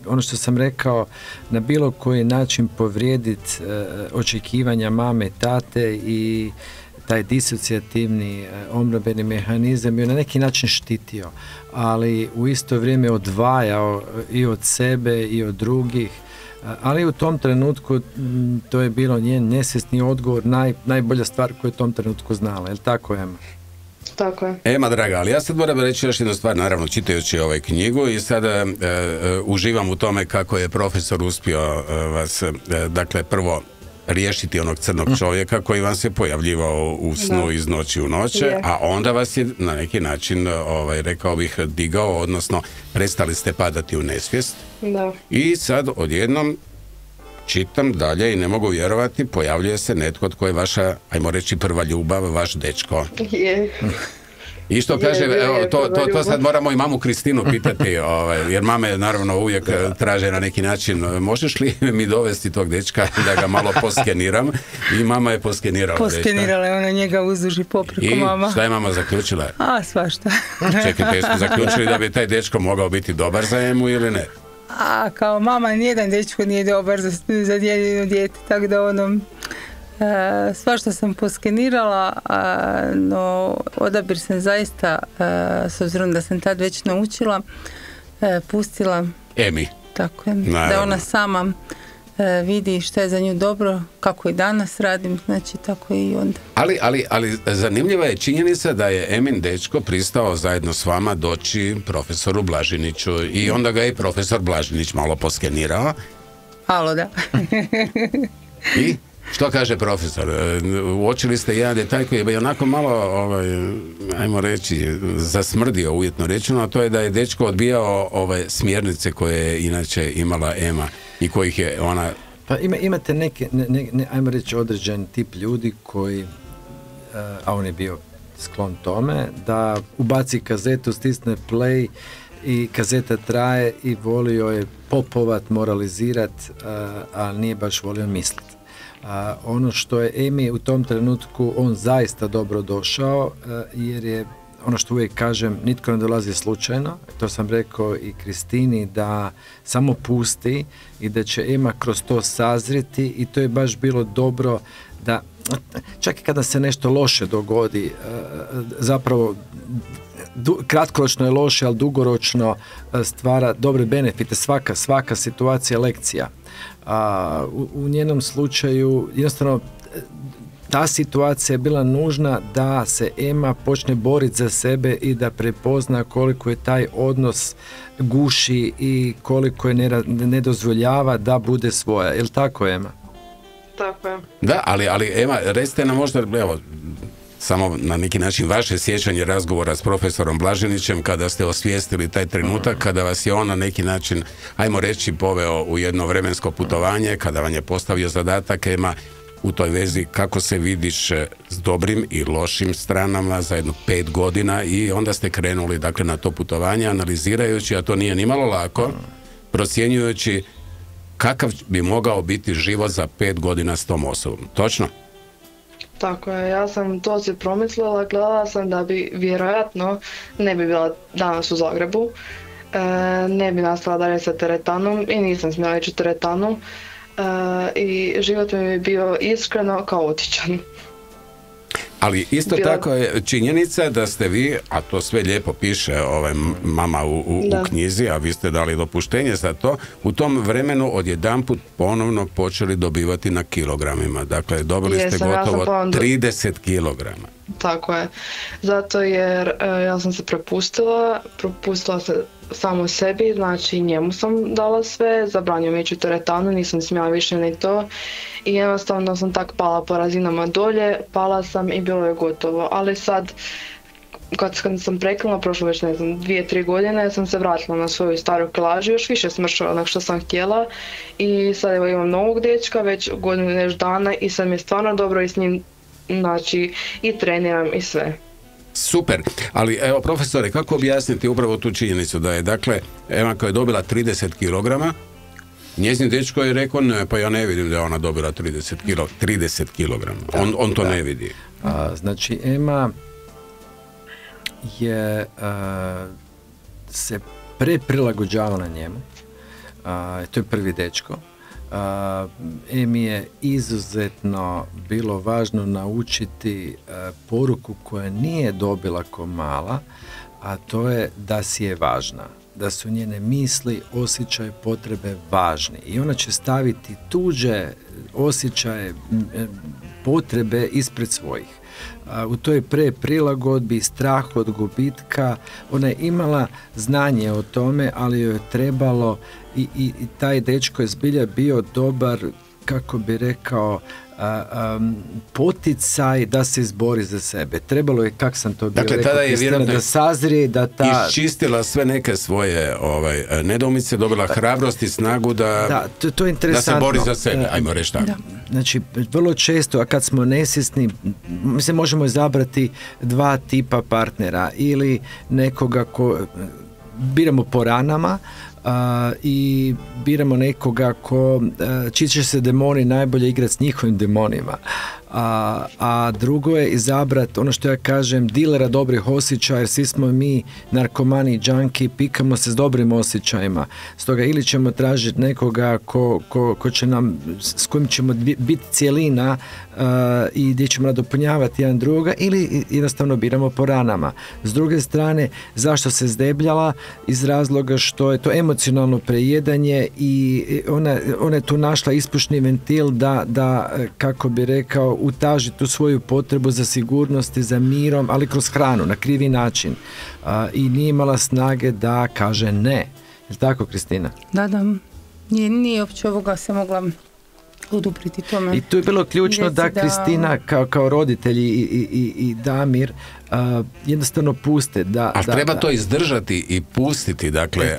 ono što sam rekao, na bilo koji način povrijediti očekivanja mame, tate i taj disocijativni obrambeni mehanizam je na neki način štitio, ali u isto vrijeme odvajao i od sebe i od drugih, ali u tom trenutku to je bilo njen nesvjesni odgovor, najbolja stvar koju je u tom trenutku znala. Je li tako, Ema? Tako je. Ema, draga, ali ja sad moram reći još jednu stvar, naravno čitajući knjigu i sada uživam u tome kako je profesor uspio vas, dakle, prvo riješiti onog crnog čovjeka koji vam se pojavljivao u snu iz noći u noće, a onda vas je na neki način, rekao bih, digao, odnosno prestali ste padati u nesvijest. Da. I sad odjednom čitam dalje i ne mogu vjerovati, pojavljuje se netko tko je vaša, ajmo reći, prva ljubav, vaš dečko. I što kaže, evo, to sad moramo i mamu Kristinu pitati, jer mame naravno uvijek traže na neki način, možeš li mi dovesti tog dečka da ga malo poskeniram, i mama je poskenirala dečka. Poskenirala je ona njega uzduž i popreko, mama. I šta je mama zaključila? Svašta. Čekajte, jeste zaključili da bi taj dečko mogao biti dobar za Emu ili ne? Kao mama, nijedan dečko nije dobar za jedino dijete, tako da svašta sam poskenirala, no odabir sam zaista, s obzirom da sam tad već naučila, pustila Emi. Tako je, da ona sama vidi što je za nju dobro, kako i danas radim, znači tako i onda. Ali zanimljiva je činjenica da je Emin dečko pristao zajedno s vama doći profesoru Blažiniću i onda ga je profesor Blažinić malo poskenirao. Alo, da. I? Što kaže profesor? Uočili ste jedan detalj koji je onako malo, ajmo reći, zasmrdio, uvjetno rečeno, a to je da je dečko odbijao smjernice koje je inače imala Ema i kojih je ona... Pa imate neke, ajmo reći, određen tip ljudi koji, a on je bio sklon tome, da ubaci kazetu, stisne play i kazeta traje i volio je popovat, moralizirat, a nije baš volio misliti. Ono što je Emi u tom trenutku, on zaista dobro došao, jer je ono što uvijek kažem, nitko ne dolazi slučajno, to sam rekao i Kristini, da samo pusti i da će Ema kroz to sazriti i to je baš bilo dobro da, čak i kada se nešto loše dogodi, zapravo kratkoročno je loše, ali dugoročno stvara dobre benefite, svaka situacija je lekcija. U njenom slučaju jednostavno ta situacija je bila nužna da se Ema počne boriti za sebe i da prepozna koliko je taj odnos guši i koliko je ne dozvoljava da bude svoja. Je li tako, Ema? Tako je. Da, ali Ema, recite nam možda, evo, samo na neki način vaše sjećanje razgovora s profesorom Blaženićem kada ste osvijestili taj trenutak, kada vas je on na neki način, ajmo reći, poveo u jedno vremensko putovanje, kada vam je postavio zadatak, Ema, u toj vezi kako se vidiš s dobrim i lošim stranama za jedno 5 godina i onda ste krenuli dakle na to putovanje analizirajući, a to nije nimalo lako, procjenjujući kakav bi mogao biti život za 5 godina s tom osobom. Točno? Tako je, ja sam to si promislila, gledala sam da bi vjerojatno ne bi bila danas u Zagrebu, ne bi nastala dalje sa teretanom i nisam smjela ići u teretanu. I život mi je bio iskreno kaotičan. Ali isto tako je činjenica da ste vi, a to sve lijepo piše mama u knjizi, a vi ste dali dopuštenje za to, u tom vremenu odjedanput ponovno počeli dobivati na kilogramima. Dakle, dobili ste gotovo 30 kilograma. Tako je. Zato jer ja sam se prepustila se samo sebi, znači njemu sam dala sve, zabranio mi ići u teretanu, nisam smjela više ni to i jednostavno sam tak pala po razinama dolje, pala sam i bilo je gotovo, ali sad kad sam prekinula, prošlo već 2-3 godine, sam se vratila na svoju staru kilažu, još više smršala onak što sam htjela i sad evo imam novog dečka, već godinu i nešto dana i sad mi je stvarno dobro i s njim, znači i treniram i sve. Super, ali evo profesore, kako objasniti upravo tu činjenicu da je dakle Ema koja je dobila 30 kg, njezin dečko je rekao ne, pa ja ne vidim da je ona dobila 30 kg, on to ne vidi. Znači Ema je se prilagođavala njemu, to je prvi dečko. Emi je izuzetno bilo važno naučiti poruku koja nije dobila ko mala, a to je da si je važna, da su njene misli, osjećaje, potrebe važni i ona će staviti tuđe osjećaje, potrebe ispred svojih. U toj prilagodbi, strah od gubitka, ona je imala znanje o tome, ali joj je trebalo i taj dečko je zbilja bio dobar, kako bi rekao, poticaj da se izbori za sebe. Trebalo je, kak sam to bio dakle, rekao, tada je vjerojatno da sazrije, da iščistila sve neke svoje nedoumice, dobila hrabrost i snagu da se bori za sebe, ajmo reći tako. Znači, vrlo često, a kad smo nesvjesni, mislim, možemo izabrati 2 tipa partnera ili nekoga ko biramo po ranama, i biramo nekoga čiji će se demoni najbolje igrati s njihovim demonima, a drugo je izabrati, ono što ja kažem, dilera dobrih osjećaja, jer svi smo mi narkomani i džanki, pikamo se s dobrim osjećajima, stoga ili ćemo tražiti nekoga ko će nam, s kojim ćemo biti cijelina i gdje ćemo nadopunjavati jedan druga, ili jednostavno biramo po ranama. S druge strane, zašto se zdebljala? Iz razloga što je to emocionalno prejedanje i ona je tu našla ispušni ventil da kako bi rekao, utaži tu svoju potrebu za sigurnosti, za mirom, ali kroz hranu, na krivi način. I nije imala snage da kaže ne. Je li tako, Kristina? Da. Nije uopće ovoga se mogla odupriti tome. I tu je bilo ključno da Kristina kao roditelji i Damir jednostavno puste. A treba to izdržati i pustiti, dakle,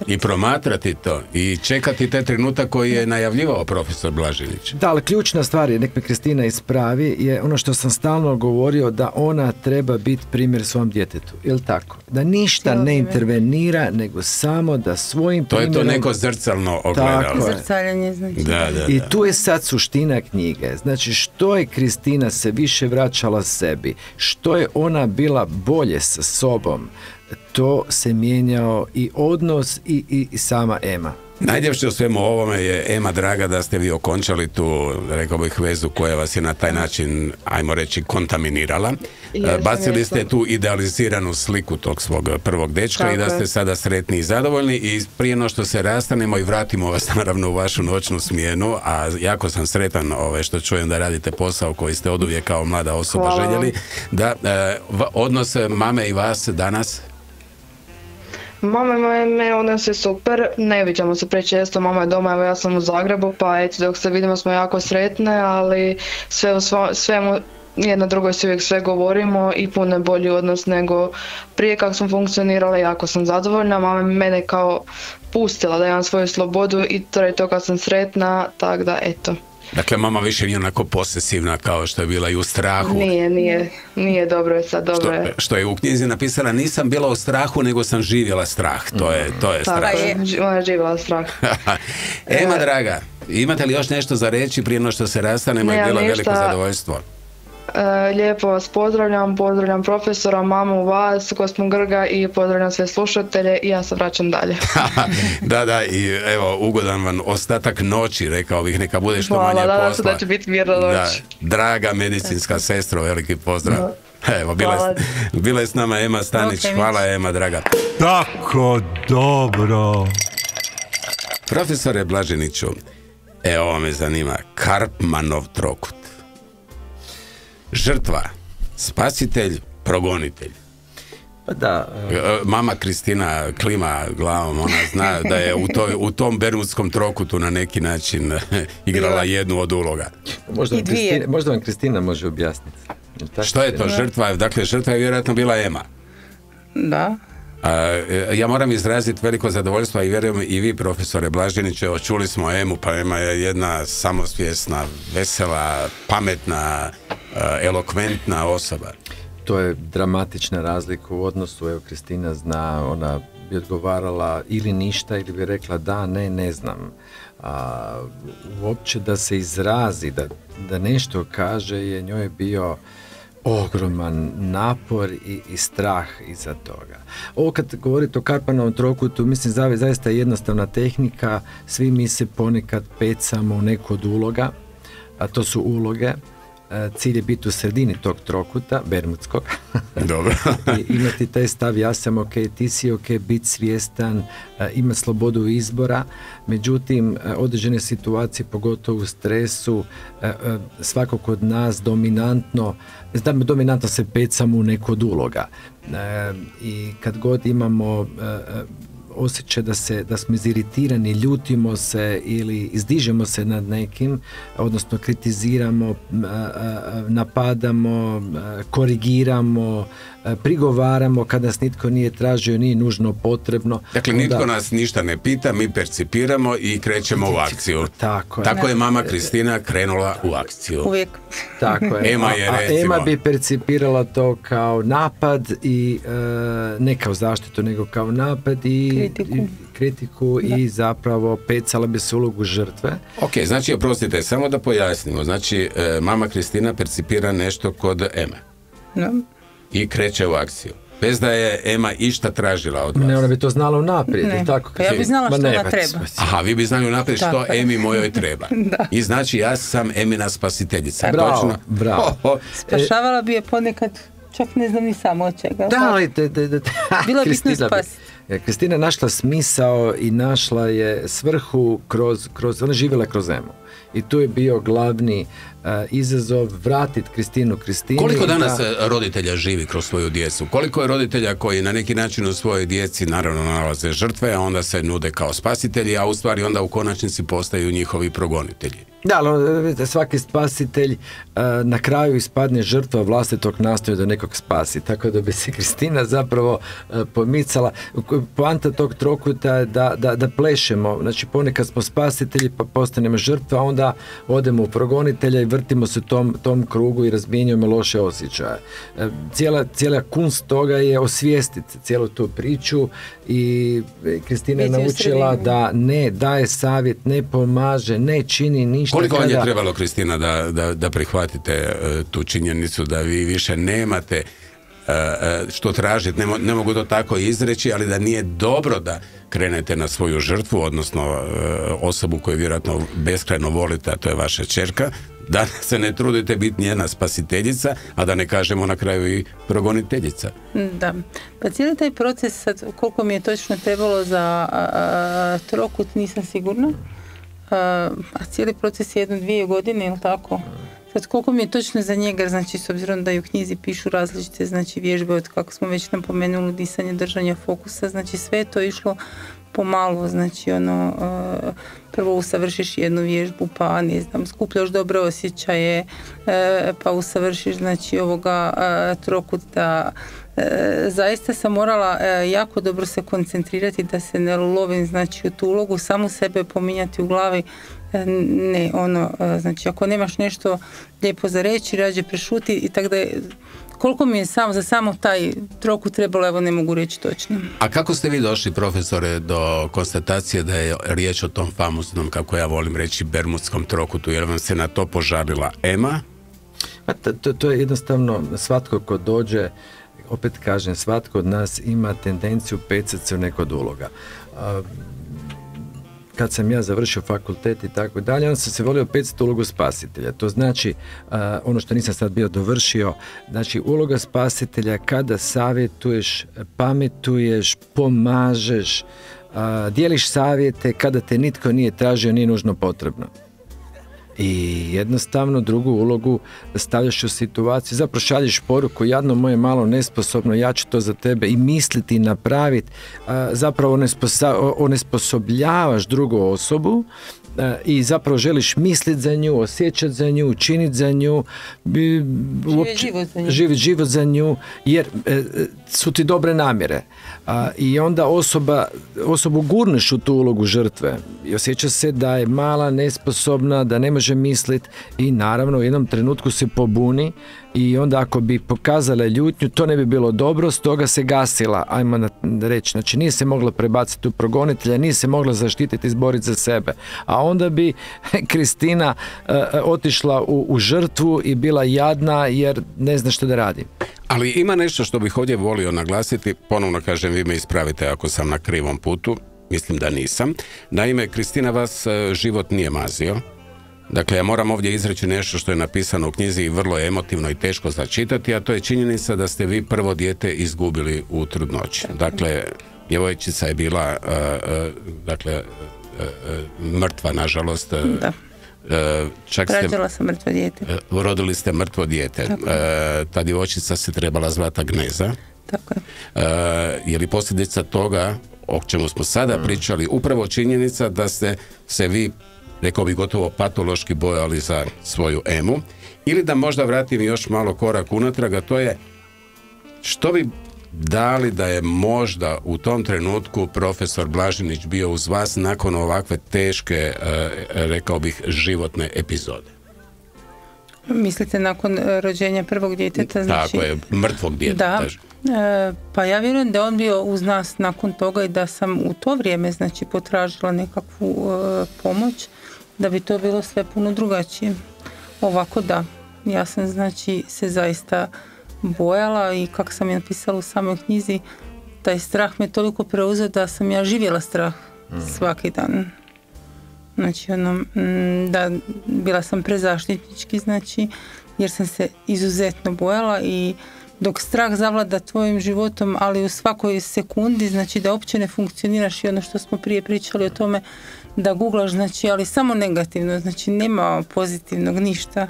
i promatrati to i čekati taj trenutak koji je najavljivao profesor Blaženić. Da, ali ključna stvar je, nek me Kristina ispravi, je ono što sam stalno govorio, da ona treba biti primjer svom djetetu. Je li tako? Da ništa ne intervenira, nego samo da svojim primjerom... To je to neko zrcalno ogledalo. Zrcaljenje, znači. Da. I tu je sad suština knjige. Znači, što je Kristina se više vraćala sebi, što je ona bila bolje sa sobom, to se mijenjao i odnos i sama Ema. Najljepše u svemu ovome je, Ema draga, da ste vi okončali tu, rekao bih, vezu koja vas je na taj način, ajmo reći, kontaminirala. Bacili ste tu idealiziranu sliku tog svog prvog dečka i da ste sada sretni i zadovoljni, i prije no što se rastanemo i vratimo vas naravno u vašu noćnu smjenu, a jako sam sretan što čujem da radite posao koji ste oduvijek kao mlada osoba željeli, da odnos mame i vas danas? Mama me odnos je super, ne viđamo se prečesto, mama je doma, evo ja sam u Zagrebu, pa eto dok se vidimo smo jako sretne, ali svemu jedna drugoj se uvijek sve govorimo i puno je bolji odnos nego prije kako smo funkcionirali, jako sam zadovoljna, mama mene kao pustila da imam svoju slobodu i to kad sam sretna, tako da eto. Dakle, mama više nije onako posesivna kao što je bila i u strahu. Nije dobro je sad, dobro je. Što je u knjizi napisala, nisam bila u strahu, nego sam živjela strah. To je strah. Ona je živjela strah. Ema draga, imate li još nešto za reći prije no što se rastanemo? Je bilo veliko zadovoljstvo. Lijepo vas pozdravljam profesora, mamu, vas, gospodin Grga, i pozdravljam sve slušatelje i ja se vraćam dalje. Da, i evo, ugodan vam ostatak noći, rekao bih, neka bude što manje posla. Hvala, da će biti mirna noć. Draga medicinska sestro, veliki pozdrav. Evo, bila je s nama Ema Stanić. Hvala, Ema draga. Tako dobro. Profesore Blaženiću, ovo me zanima, Karpmanov trokut. Žrtva, spasitelj, progonitelj. Pa da. Mama Kristina klima glavom, ona zna da je u tom bermudskom trokutu na neki način igrala jednu od uloga. Možda vam Kristina može objasniti. Što je to žrtva? Dakle, žrtva je vjerojatno bila Ema. Da. Ja moram izraziti veliko zadovoljstvo, i vjerujem i vi, profesore Blaženiće, čuli smo Emu, pa Ema je jedna samosvjesna, vesela, pametna, elokventna osoba. To je dramatična razlika u odnosu. Evo, Kristina zna, ona bi odgovarala ili ništa ili bi rekla da, ne znam. Uopće da se izrazi, da nešto kaže, je njoj bio ogroman napor i strah iza toga. Ovo kad govorite o Karpmanovom trokutu, mislim zaista je jednostavna tehnika, svi mi se ponekad pecamo u neku od uloga, a to su uloge. Cilj je biti u sredini tog trokuta, bermudskog. Dobro. I imati taj stav, ja sam ok, ti si ok, biti svjestan, ima slobodu izbora. Međutim, određene situacije, pogotovo u stresu, svako kod nas dominantno se pecamo u neku od uloga. I kad god imamo osjećaj da smo iziritirani, ljutimo se ili izdižemo se nad nekim, odnosno kritiziramo, napadamo, korigiramo, prigovaramo kada nas nitko nije tražio, nije nužno potrebno. Dakle, nitko nas ništa ne pita, mi percipiramo i krećemo u akciju. Tako je mama Kristina krenula u akciju. Uvijek. Tako je. Ema bi percipirala to kao napad i ne kao zaštitu, nego kao napad i kritiku i zapravo pecala bi se ulogu žrtve. Ok, znači, oprostite, samo da pojasnimo. Znači, mama Kristina percipira nešto kod Eme. I kreće u akciju. Bez da je Ema išta tražila od vas. Ne, ona bi to znala unaprijed. Tako, ja bi znala što ona treba. Aha, vi bi znali unaprijed što Emi mojoj treba. I znači, ja sam Emina spasiteljica. Bravo. Spašavala bi je ponekad, čak ne znam ni samo od čega. Bilo bitno spasiti. Kristina je našla smisao i našla je svrhu ona živjela kroz Emu. I tu je bio glavni izazov vratiti Kristinu Kristini. Koliko danas roditelja živi kroz svoju djecu? Koliko je roditelja koji na neki način u svojoj djeci naravno nalaze žrtve, a onda se nude kao spasitelji, a u stvari onda u konačnici postaju njihovi progonitelji? Da, ali svaki spasitelj na kraju ispadne žrtva vlastitog nastoja da nekog spasi. Tako da bi se Kristina zapravo pomicala. Poanta tog trokuta je da plešemo. Znači, ponekad smo spasitelji pa postanemo žrtva, a onda odemo u progonitelja i vrtimo se tom krugu i razmijenjujemo loše osjećaje. Cijela kunst toga je osvijestiti cijelu tu priču i Kristina je naučila da ne daje savjet, ne pomaže, ne čini ništa. Koliko vam je trebalo, Kristina, da prihvatite tu činjenicu da vi više nemate što tražiti, ne mogu to tako izreći, ali da nije dobro da krenete na svoju žrtvu, odnosno osobu koju vjerojatno beskrajno volite, a to je vaša ćerka, da se ne trudite biti njena spasiteljica, a da ne kažemo na kraju i progoniteljica. Da, pa cijeli taj proces, sad, koliko mi je točno trebalo za trokut, nisam sigurna, a cijeli proces je 1-2 godine, ili tako? Sad, koliko mi je točno za njega, znači, s obzirom da i u knjizi pišu različite, znači, vježbe, od kako smo već napomenuli, disanje, držanja fokusa, znači, sve je to išlo pomalo, znači, prvo usavršiš jednu vježbu, pa, ne znam, skupljaš dobre osjećaje, pa usavršiš, znači, trokut, da zaista sam morala jako dobro se koncentrirati, da se ne lovim, znači, u tu ulogu, samu sebe pominjati u glavi, ne, znači, ako nemaš nešto lijepo za reći, rađe prešuti, i tako da je, koliko mi je za samo taj trokut trebalo, evo, ne mogu reći točno. A kako ste vi došli, profesore, do konstatacije da je riječ o tom famoznom, kako ja volim reći, bermudskom trokutu, jer vam se na to požalila Ema? To je jednostavno, svatko ko dođe, opet kažem, svatko od nas ima tendenciju pecati se u neko od uloga. Kad sam ja završio fakultet i tako dalje, onda sam se volio pecati ulogu spasitelja. To znači, ono što nisam sad bio dovršio, znači uloga spasitelja kada savjetuješ, pametuješ, pomažeš, dijeliš savjete kada te nitko nije tražio, nije nužno potrebno. I jednostavno drugu ulogu stavljaš u situaciju, zapravo šalješ poruku, jadno moje malo nesposobno, ja ću to za tebe, i misliti i napraviti, zapravo onesposobljavaš drugu osobu i zapravo želiš misliti za nju, osjećati za nju, činiti za nju, živjeti život za nju, jer su ti dobre namjere. I onda osobu gurneš u tu ulogu žrtve i osjeća se da je mala, nesposobna, da ne može misliti, i naravno u jednom trenutku se pobuni, i onda ako bi pokazala ljutnju, to ne bi bilo dobro, stoga se gasila, ajmo reći, znači nije se mogla prebaciti u progonitelja, nije se mogla zaštititi, izboriti za sebe, a onda bi Kristina otišla u žrtvu i bila jadna jer ne zna što da radi. Ali ima nešto što bih ovdje volio naglasiti, ponovno kažem, vi me ispravite ako sam na krivom putu, mislim da nisam. Naime, Kristina, vas život nije mazio. Dakle, ja moram ovdje izreći nešto što je napisano u knjizi i vrlo je emotivno i teško za čitati, a to je činjenica da ste vi prvo dijete izgubili u trudnoći. Dakle, djevojčica je bila mrtva, nažalost. Da. Rađala sam mrtvo dijete. Rodili ste mrtvo dijete. Ta djevojčica se trebala zvati Agneza. Tako je. Je li posljedica toga, o čemu smo sada pričali, upravo činjenica da ste se vi, rekao bi, gotovo patološki bojali za svoju Emu, ili da možda vratim još malo korak unatrag, a to je, što bi dali da je možda u tom trenutku profesor Blažinić bio uz vas nakon ovakve teške, rekao bih, životne epizode? Mislite nakon rođenja prvog djeteta? Znači, tako je, mrtvog djeteta. Da, pa ja vjerujem da je on bio uz nas nakon toga i da sam u to vrijeme, znači, potražila nekakvu pomoć, da bi to bilo sve puno drugačije. Ovako da, ja sam, znači, se zaista bojala, i kako sam je napisala u samoj knjizi, taj strah me toliko preuzeo da sam ja živjela strah svaki dan. Znači, da, bila sam prezaštitnički, znači, jer sam se izuzetno bojala, i dok strah zavlada tvojim životom, ali u svakoj sekundi, znači da uopće ne funkcioniraš, i ono što smo prije pričali o tome, da googlaš, znači, ali samo negativno, znači nema pozitivnog ništa,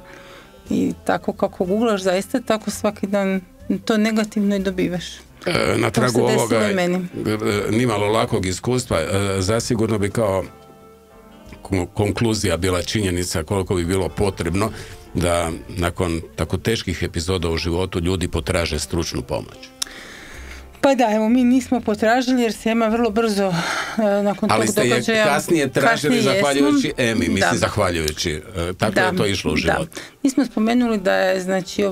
i tako kako googlaš, zaista tako svaki dan to negativno i dobivaš. Na tragu ovoga nimalo lakog iskustva, zasigurno bi kao konkluzija bila činjenica koliko bi bilo potrebno da nakon tako teških epizoda u životu ljudi potraže stručnu pomoć. Pa da, evo, mi nismo potražili jer se Ema vrlo brzo nakon tog događaja... Ali ste je kasnije tražili zahvaljujući Emi, mislim, zahvaljujući. Tako je to išlo u život. Da. Mi smo spomenuli da je, znači,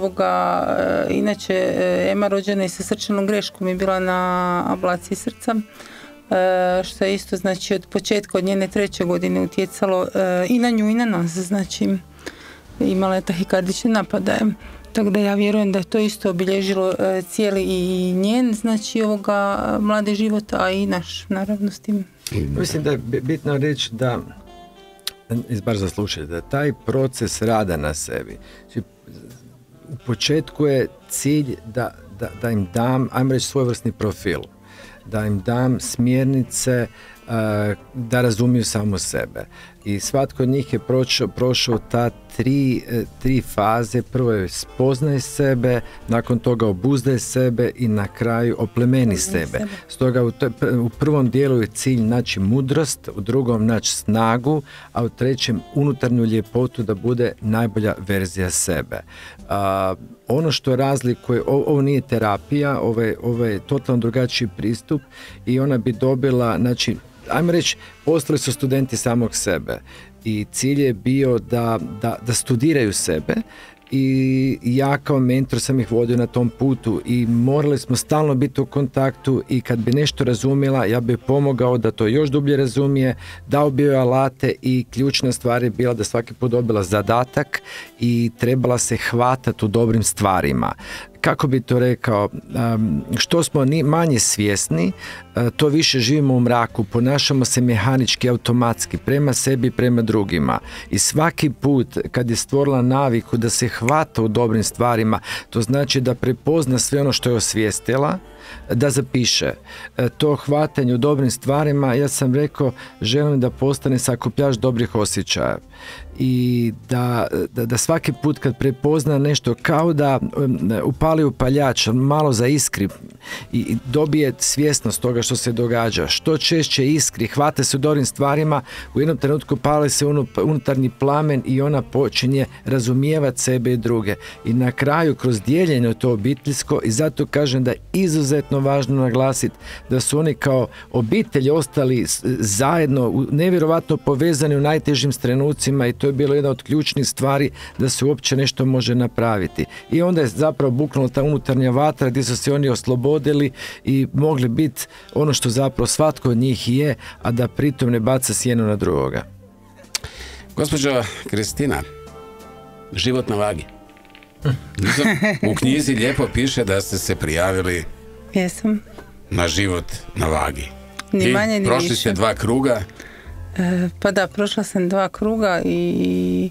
inače Ema rođena i sa srčanom greškom, je bila na ablaciji srca, što je isto, znači, od početka, od njene 3. godine utjecalo i na nju i na nas, znači imala je tahikardične napadaje. Tako da ja vjerujem da je to isto obilježilo cijeli i njen, znači mladi život, a i naš, naravno, s tim. Mislim da je bitno reći da, bar za slušaj, da taj proces rada na sebi, znači, u početku je cilj da im dam, ajmo reći, svojevrsni profil, da im dam smjernice da razumiju samo sebe. I svatko od njih je prošao ta tri faze. Prvo je spoznaj sebe, nakon toga obuzdaj sebe i na kraju oplemeni sebe. Stoga u prvom dijelu je cilj naći mudrost, u drugom naći snagu, a u trećem unutarnju ljepotu da bude najbolja verzija sebe. Ono što razlikuje, ovo nije terapija, ovo je totalno drugačiji pristup i ona bi dobila, znači, ajmo reći, postali su studenti samog sebe i cilj je bio da studiraju sebe i ja kao mentor sam ih vodio na tom putu i morali smo stalno biti u kontaktu i kad bi nešto razumjela, ja bi pomogao da to još dublje razumije, dao bi joj alate i ključna stvar je bila da svaki put dobila zadatak i trebala se hvatati u dobrim stvarima. Kako bi to rekao, što smo manje svjesni, to više živimo u mraku, ponašamo se mehanički, automatski, prema sebi i prema drugima. I svaki put kad je stvorila naviku da se hvata u dobrim stvarima, to znači da prepozna sve ono što je osvijestila, da zapiše. To hvatanje u dobrim stvarima, ja sam rekao, želim da postane sakupljač dobrih osjećaja. I da svaki put kad prepozna nešto, kao da upali upaljač, malo zaiskri i dobije svjesnost toga što se događa. Što češće iskri, hvata se u dobrim stvarima, u jednom trenutku pali se unutarnji plamen i ona počinje razumijevati sebe i druge. I na kraju kroz dijeljenje to obiteljsko, i zato kažem da je izuzetno važno naglasiti da su oni kao obitelj ostali zajedno, nevjerovatno povezani u najtežim trenucima i to je bilo jedna od ključnih stvari da se uopće nešto može napraviti. I onda je zapravo buknulo ta unutarnja vatra gdje su se oni oslobodili i mogli biti ono što zapravo svatko od njih je, a da pritom ne baca sjenu na drugoga. Gospođo Kristina, život na vagi. U knjizi lijepo piše da ste se prijavili Jesam. Na život na vagi. Ni manje, ni prošli više. ste 2 kruga. Pa da, prošla sam 2 kruga i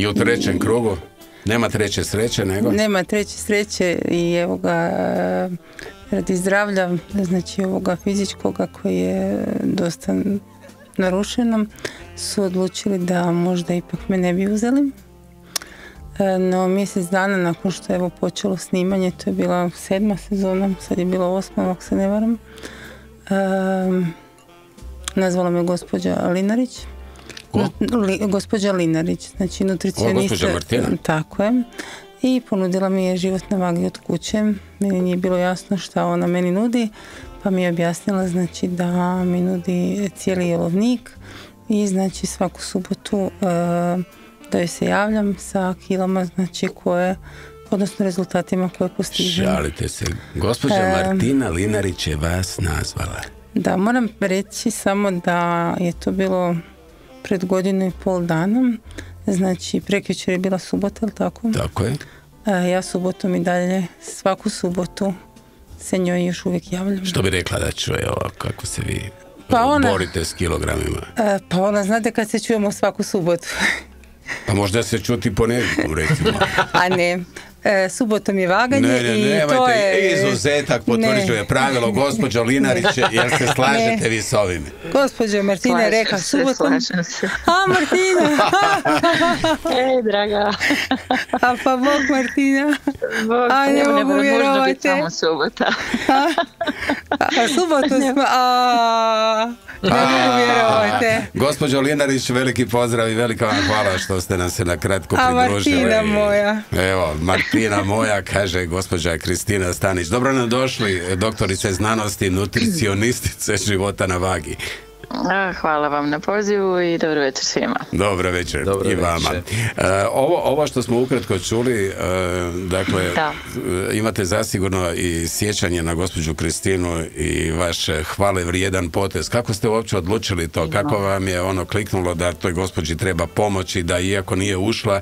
u trećem krugu nema treće sreće, nego? Nema treće sreće i evo ga, radi zdravlja, znači ovoga fizičkoga koji je dosta narušeno, su odlučili da možda ipak me ne bi uzeli. No mjesec dana nakon što je evo počelo snimanje, to je bila 7. sezona, sad je bilo 8. ako se ne varam, nazvala me gospođa Linarić. Gospođa Linarić, znači nutricionista. Gospođa Martina. Tako je. I ponudila mi je život na vagi od kuće. Meni nije bilo jasno šta ona meni nudi, pa mi je objasnila znači da mi nudi cijeli jelovnik i znači svaku subotu da joj se javljam sa kilama, znači koje, odnosno rezultatima koje postižem. Šalite se. Gospođa Martina Linarić je vas nazvala. Da, moram reći samo da je to bilo pred 1.5 dana. Znači, prekjučer je bila subota, ili tako? Tako je. Ja subotom i dalje, svaku subotu se njoj još uvijek javljam. Što bi rekla da čuje ovo, kako se vi borite s kilogramima? Pa ona, znate kad se čujemo svaku subotu? Pa možda se čuti ponedjeljkom, recimo. A ne, subotom je vaganje i to je... Izuzetak potvrđuje pravilo gospođo Linariće, jer se slažete vi s ovim. Gospođo Martina je rekla subotom... A, Martina! Ej, draga. A pa Bog, Martina. Bog, ne mogu vjerovati. Možda biti samo subota. A subotu smo... Ne mogu vjerovati. Gospođo Linarić, veliki pozdrav i velika vam hvala što ste nam se na kratko pridružili. A Martina moja. Evo, Martina moja, kaže gospođa Kristina Stanić. Dobro nam došli, doktorice znanosti, nutricionistice života na vagi. Hvala vam na pozivu i dobro večer svima. Dobro večer i vama. Ovo što smo ukratko čuli, dakle, imate zasigurno i sjećanje na gospođu Kristinu i vaš hvale vrijedan potez. Kako ste uopće odlučili to? Kako vam je ono kliknulo da toj gospođi treba pomoći, da iako nije ušla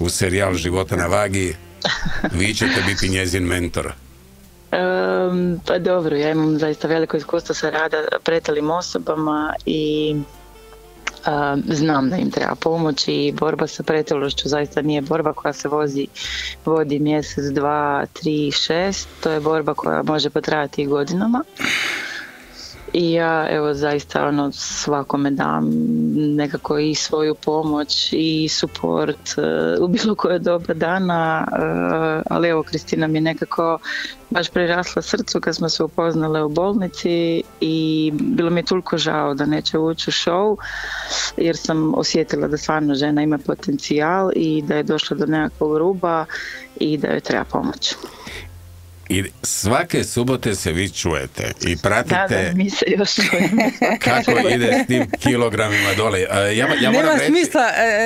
u serijal Života na vagi, Vi ćete biti njezin mentor. Pa dobro, ja imam zaista veliko iskustvo sa rada pretalim osobama i znam da im treba pomoć i borba sa pretilošću zaista nije borba koja se vodi mjesec, 2, 3, 6, to je borba koja može potrajati i godinama. I ja evo zaista svakome dam nekako i svoju pomoć i suport u bilo koje doba dana, ali evo Kristina mi je nekako baš prirasla srcu kad smo se upoznale u bolnici i bilo mi je toliko žao da neće ući u show jer sam osjetila da stvarno žena ima potencijal i da je došla do nekakvog ruba i da joj treba pomoć. I svake subote se vi čujete i pratite da, mi se još čujemo. Kako ide s tim kilogramima dole. Ja nema moram reći... smisla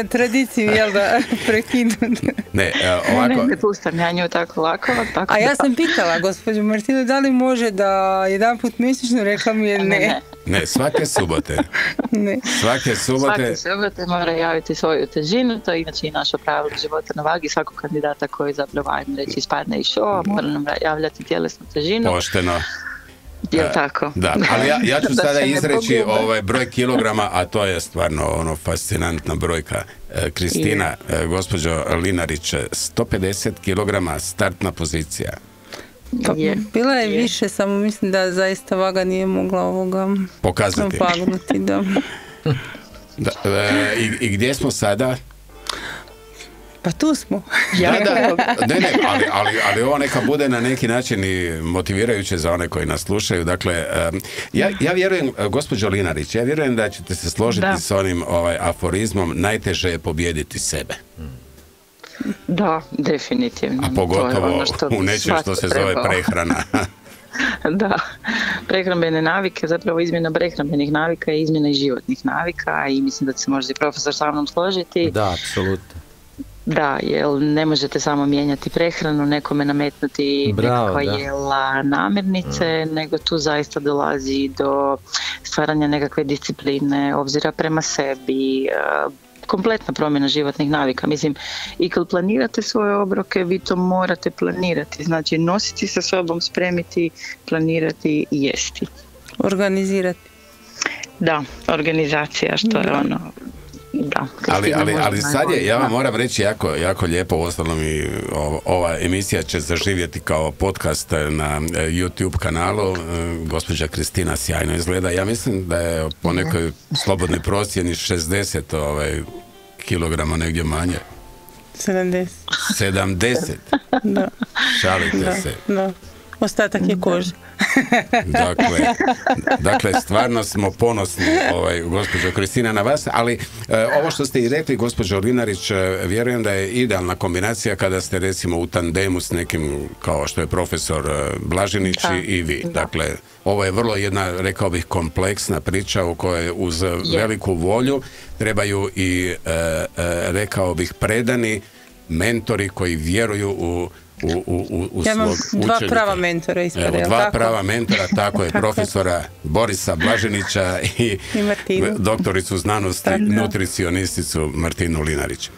tradiciju, jel da, prekinuti. Ne, ovako... Ne pustam ja nju tako lako. Tako a ja sam pitala gospođu Martinu da li može da jedan put mjesečno, rekla mi je ne. Ne, svake subote. Ne. Svake subote mora javiti svoju težinu, to je inače i naše pravilo života na vagi, svakog kandidata koji zapravo, ajmo reći, ispadne iz showa, mora nam javljati tjelesnu težinu. Pošteno. Jel tako? Da, ali ja ću sada izreći broj kilograma, a to je stvarno fascinantna brojka. Kristina, gospođo Linarić, 150 kilograma startna pozicija. Pa, bila je više, samo mislim da zaista vaga nije mogla pokazati. Napagnuti, da. I gdje smo sada? Pa tu smo. Ali ovo neka bude na neki način i motivirajuće za one koji nas slušaju. Dakle, ja vjerujem, gospođo Linarić, ja vjerujem da ćete se složiti s onim aforizmom, najteže je pobijediti sebe. Da, definitivno. A pogotovo u nečem što se zove prehrana. Da, prehrambene navike, zapravo izmjena prehrambenih navika je izmjena i životnih navika i mislim da se može i profesor sa mnom složiti. Da, apsolutno. Da, jer ne možete samo mijenjati prehranu, nekome nametnuti nekakva jela, namirnice, nego tu zaista dolazi do stvaranja nekakve discipline, obzira prema sebi, kompletna promjena životnih navika. Mislim, i kad planirate svoje obroke, vi to morate planirati. Znači, nositi sa sobom, spremiti, planirati i jesti. Organizirati. Da, organizacija, što je ono... Da, ali sad je, ja vam moram reći jako lijepo, uostalom i ova emisija će zaživjeti kao podcast na YouTube kanalu. Gospođa Kristina sjajno izgleda. Ja mislim da je po nekoj slobodnoj procjeni 60 kilograma negdje manje. 70? Da. Šalite se. Da. Ostatak je koža. Dakle, stvarno smo ponosni, gospođo Kristina, na vas, ali ovo što ste i rekli, gospođo Linarić, vjerujem da je idealna kombinacija kada ste recimo u tandemu s nekim kao što je profesor Blažinić i vi. Dakle, ovo je vrlo jedna, rekao bih, kompleksna priča u kojoj uz veliku volju trebaju i, rekao bih, predani mentori koji vjeruju u ja imam svog učenika. Dva prava mentora ispred. Dva prava mentora, tako je, profesora Borisa Blažinića i doktoricu znanosti, nutricionisticu Martinu Linarić.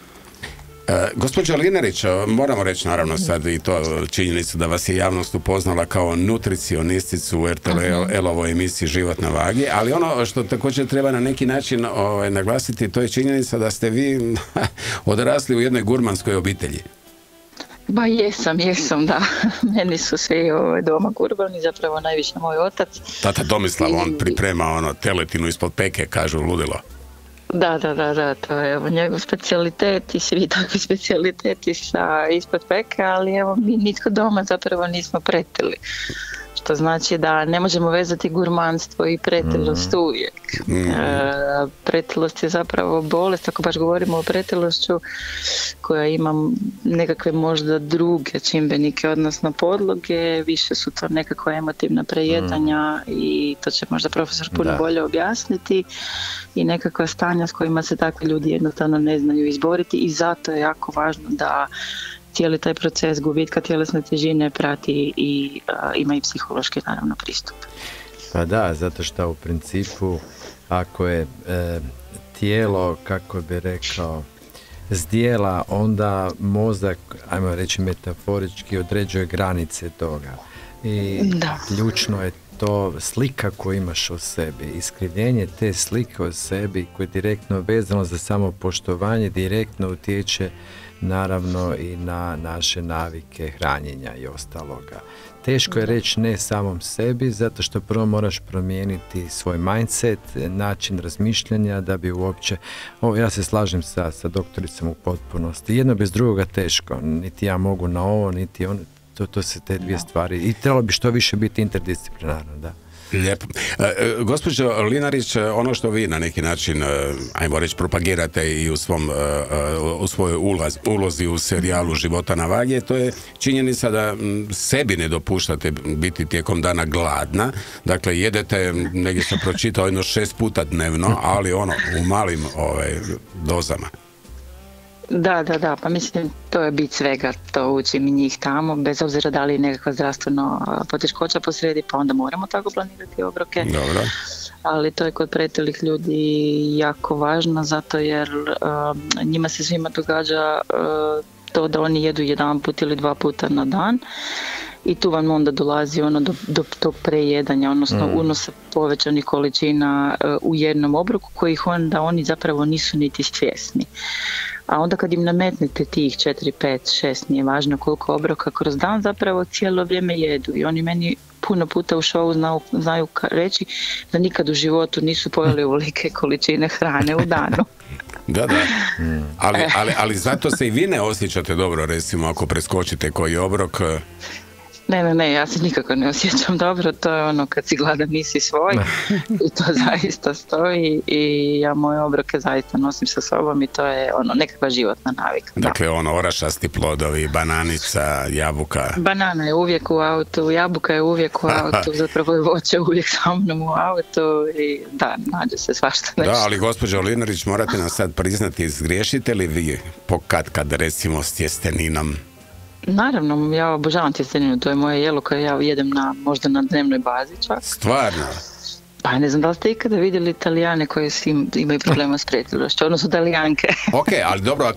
Gospođo Linarić, moramo reći naravno sad i to činjenicu da vas je javnost upoznala kao nutricionisticu u RTL-ovoj emisiji Život na vagi, ali ono što također treba na neki način naglasiti, to je činjenica da ste vi odrasli u jednoj gurmanskoj obitelji. Ba jesam, da. Meni su svi doma gurbani, zapravo najviše moj otac. Tata Domislav, on priprema teletinu ispod peke, kažu, ludilo. Da, to je njegov specijalitet i svi takvi specijaliteti ispod peke, ali evo mi nitko doma zapravo nismo pretili. Što znači da ne možemo vezati gurmanstvo i pretilost uvijek. Pretilost je zapravo bolest, ako baš govorimo o pretilošću koja ima nekakve možda druge čimbenike, odnosno podloge, više su to nekako emotivna prejedanja i to će možda profesor puno bolje objasniti i nekakva stanja s kojima se takvi ljudi jednostavno ne znaju izboriti i zato je jako važno da cijeli taj proces gubitka tjelesne težine prati i ima i psihološki naravno pristup. Pa da, zato što u principu ako je tijelo, kako bi rekao, zdjela, onda mozak, ajmo reći metaforički, određuje granice toga. I ključno je to slika koju imaš o sebi, iskrivljenje te slike o sebi koje je direktno vezano za samopoštovanje, direktno utječe naravno i na naše navike hranjenja i ostaloga. Teško je reći ne samom sebi, zato što prvo moraš promijeniti svoj mindset, način razmišljanja da bi uopće, ja se slažem sa doktoricom u potpunosti, jedno bez drugoga teško, niti ja mogu na ovo, niti on, to se te dvije stvari i trebalo bi što više biti interdisciplinarno, da. Lijepo. Gospođo Linarić, ono što vi na neki način, ajmo reći, propagirate i u svojoj ulozi u serijalu Života na vagi, to je činjenica da sebi ne dopuštate biti tijekom dana gladna. Dakle, jedete, negdje sam pročitao, 6 puta dnevno, ali u malim dozama. Da, pa mislim to je bit svega, to učim i njih tamo, bez obzira da li je nekakva zdravstveno poteškoća posredi, pa onda moramo tako planirati obroke. Dobro. Ali to je kod pretilih ljudi jako važno, zato jer njima se svima događa to da oni jedu 1 put ili 2 puta na dan i tu vam onda dolazi do tog prejedanja, odnosno unosa povećanih količina u jednom obroku kojih onda oni zapravo nisu niti svjesni. A onda kad im nametnete tih 4, 5, 6, nije važno koliko obroka kroz dan, zapravo cijelo vrijeme jedu. I oni meni puno puta u showu znaju reći da nikad u životu nisu pojeli ovolike količine hrane u danu. Da. Ali zato se i vi ne osjećate dobro, recimo, ako preskočite koji obrok. Ne, ja se nikako ne osjećam dobro, to je kad si gladan nisi svoj i to zaista stoji i ja moje obroke zaista nosim sa sobom i to je nekakva životna navika. Dakle, orašasti plodovi, bananica, jabuka. Banana je uvijek u autu, jabuka je uvijek u autu, zapravo je voće uvijek sa mnom u autu i da, nađe se svašta nešto. Da, ali gospođo Linarić, morate nam sad priznati, zgriješite li vi kad recimo s tjesteninom? Naravno, ja obožavam tjesteninu, to je moje jelo koje ja jedem možda na dnevnoj bazi čak. Stvarno? Pa ne znam da li ste ikada vidjeli Italijane koji imaju problema s pretilošću, odnosno Talijanke. Ok, ali dobro,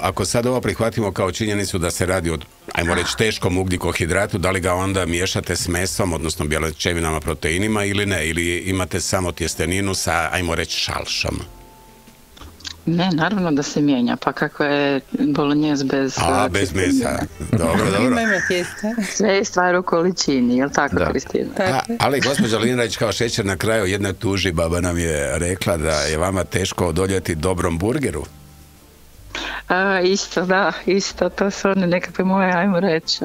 ako sad ovo prihvatimo kao činjenicu da se radi o, ajmo reći, teškom ugljikohidratu, da li ga onda miješate s mesom, odnosno bjelečevinama, proteinima ili ne? Ili imate samo tjesteninu sa, ajmo reći, šalšom? Ne, naravno da se mijenja, pa kakva je bolognese bez... bez mesa, dobro. Ima tijesta. Sve je stvar u količini, jel tako, Kristina? Ali gospođa Linarić, kao šećer na kraju jedne tuži, baba nam je rekla da je vama teško odoljeti dobrom burgeru. Isto, to su one nekakve moje, ajmo reći,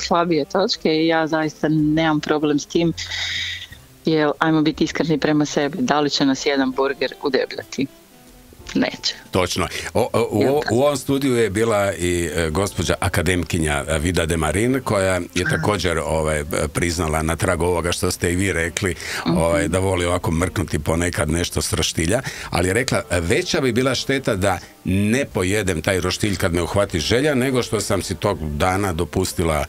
slabije točke i ja zaista nemam problem s tim, jer ajmo biti iskreni prema sebi, da li će nas jedan burger udebljati? Neće. Točno. U ovom studiju je bila i gospođa akademkinja Vida Demarin, koja je također priznala na tragu ovoga što ste i vi rekli, da voli ovako mrknuti ponekad nešto s roštilja, ali je rekla, veća bi bila šteta da ne pojedem taj roštilj kad me uhvati želja, nego što sam si tog dana dopustila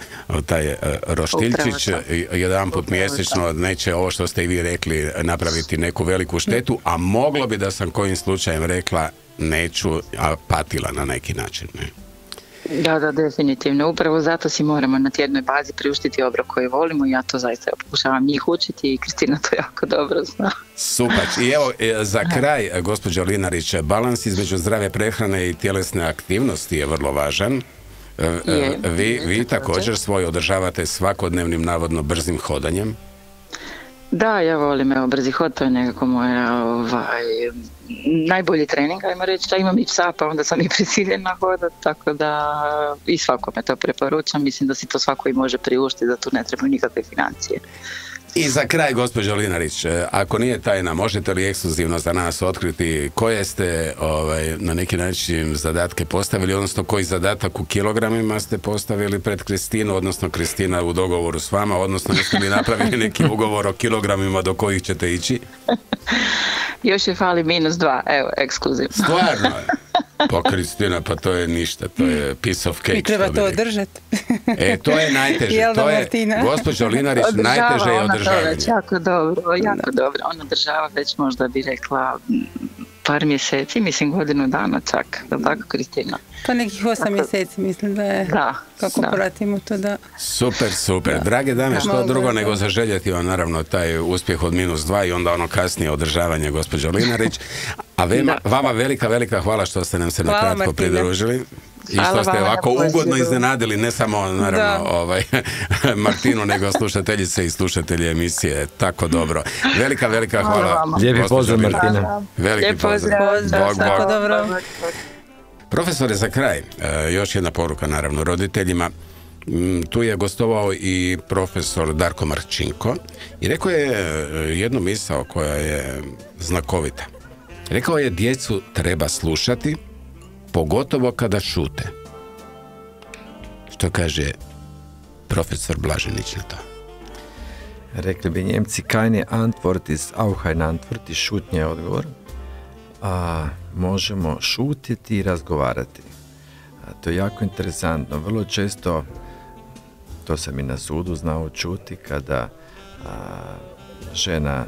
taj roštiljčić jedan put mjesečno, neće ovo što ste i vi rekli napraviti neku veliku štetu, a moglo bi da sam kojim slučajem rekla neću, a patila na neki način. Ne? Da, definitivno. Upravo zato si moramo na tjednoj bazi priuštiti obrok koji volimo i ja to zaista pokušavam njih učiti i Kristina to jako dobro zna. Super. I evo, za kraj, gospođo Linarić, balans između zdrave prehrane i tjelesne aktivnosti je vrlo važan. Vi također svoj održavate svakodnevnim navodno brzim hodanjem. Da, ja volim brzi hod, to je nekako moja najbolji trening, ajmo reći, da imam i psa, pa onda sam i prisiljena hodati, tako da i svakome to preporučam, mislim da si to svako i može priuštiti, da tu ne trebaju nikakve financije. I za kraj, gospođo Linarić, ako nije tajna, možete li ekskluzivno za nas otkriti koje ste na neki način zadatke postavili, odnosno koji zadatak u kilogramima ste postavili pred Kristinu, odnosno Kristina u dogovoru s vama, odnosno jeste li napravili neki ugovor o kilogramima do kojih ćete ići? Još je fali -2, evo, ekskluzivno. Stvarno je. Pa Kristina, pa to je ništa, to je piece of cake. I treba to održati. To je najteže. To je, gospođo Linarić, najteže je održavanje. Jako dobro, ona održava već možda bi rekla par mjeseci, mislim godinu dana čak, da tako Kristina? Pa nekih 8 mjeseci mislim da je, kako pratimo to da... Super. Drage dame, što drugo nego zaželjeti vam naravno taj uspjeh od -2 i onda ono kasnije održavanje, gospođo Linarić. A vama velika hvala što ste nam se na kratko pridružili. I što ste ovako ugodno iznenadili, ne samo naravno Martinu, nego slušateljice i slušatelji emisije. Tako dobro. Velika hvala. Lijepi pozdrav, Martina. Veliki pozdrav. Bog. Dobro. Profesore, za kraj, još jedna poruka naravno roditeljima. Tu je gostovao i profesor Darko Marčinko i rekao je jednu misao koja je znakovita. Rekao je, djecu treba slušati, pogotovo kada šute. Što kaže profesor Blaženić na to? Rekli bi Njemci, keine Antwort ist auch eine Antwort, i šutnja je odgovor. A možemo šutiti i razgovarati. To je jako interesantno. Vrlo često, to sam i na sudu znao čuti, kada žena,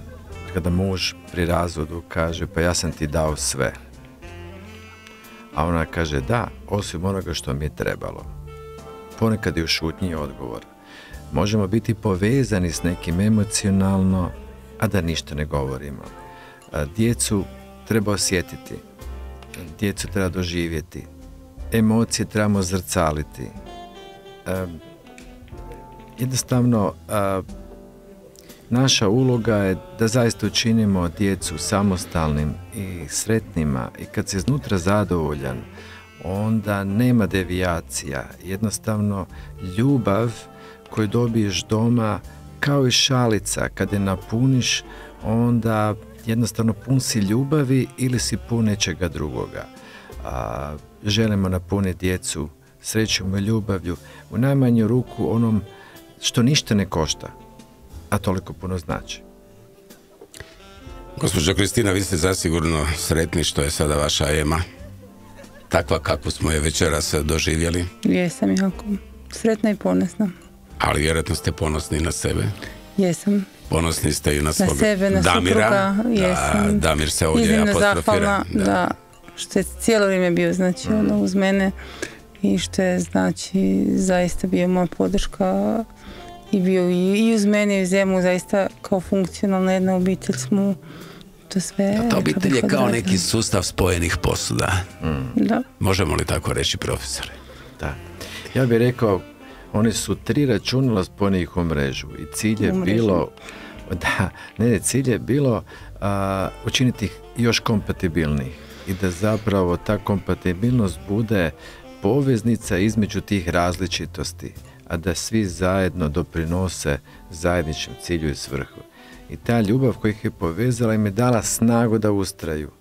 kada muž pri razvodu kaže, pa ja sam ti dao sve. A ona kaže, da, osim onoga što mi je trebalo. Ponekad je u šutnji odgovor. Možemo biti povezani s nekim emocionalno, a da ništa ne govorimo. Djecu treba osjetiti, djecu treba doživjeti, emocije trebamo zrcaliti. Jednostavno, naša uloga je da zaista učinimo djecu samostalnim i sretnima, i kad si iznutra zadovoljan, onda nema devijacija. Jednostavno, ljubav koju dobiješ doma, kao i šalica, kad je napuniš, onda jednostavno pun si ljubavi ili si pun nečega drugoga. Želimo napuniti djecu srećom i ljubavlju, u najmanju ruku onom što ništa ne košta, a toliko puno znači. Gospođo Kristina, vi ste zasigurno sretni što je sada vaša Ema takva kakvu smo je večeras doživjeli. Jesam jako sretna i ponosna. Ali vjerojatno ste ponosni na sebe. Jesam. Ponosni ste i na svog sebe, na Damira. Jesam. Damir se ovdje apostrofira. Zahvalna, da, što je cijelo vrijeme bio znači uz mene i što je znači zaista bio moja podrška i bio i uz mene i uz Emu, zaista kao funkcionalna jedna obitelj smo to sve. Ta obitelj je kao neki sustav spojenih posuda. Da. Možemo li tako reći, profesore? Da. Ja bih rekao, oni su 3 računala spojenih u mrežu i cilj je bilo cilj je bilo učiniti ih još kompatibilnih i da zapravo ta kompatibilnost bude poveznica između tih različitosti, a da svi zajedno doprinose zajedničkom cilju i svrhu. I ta ljubav koja ih je povezala im je dala snagu da ustraju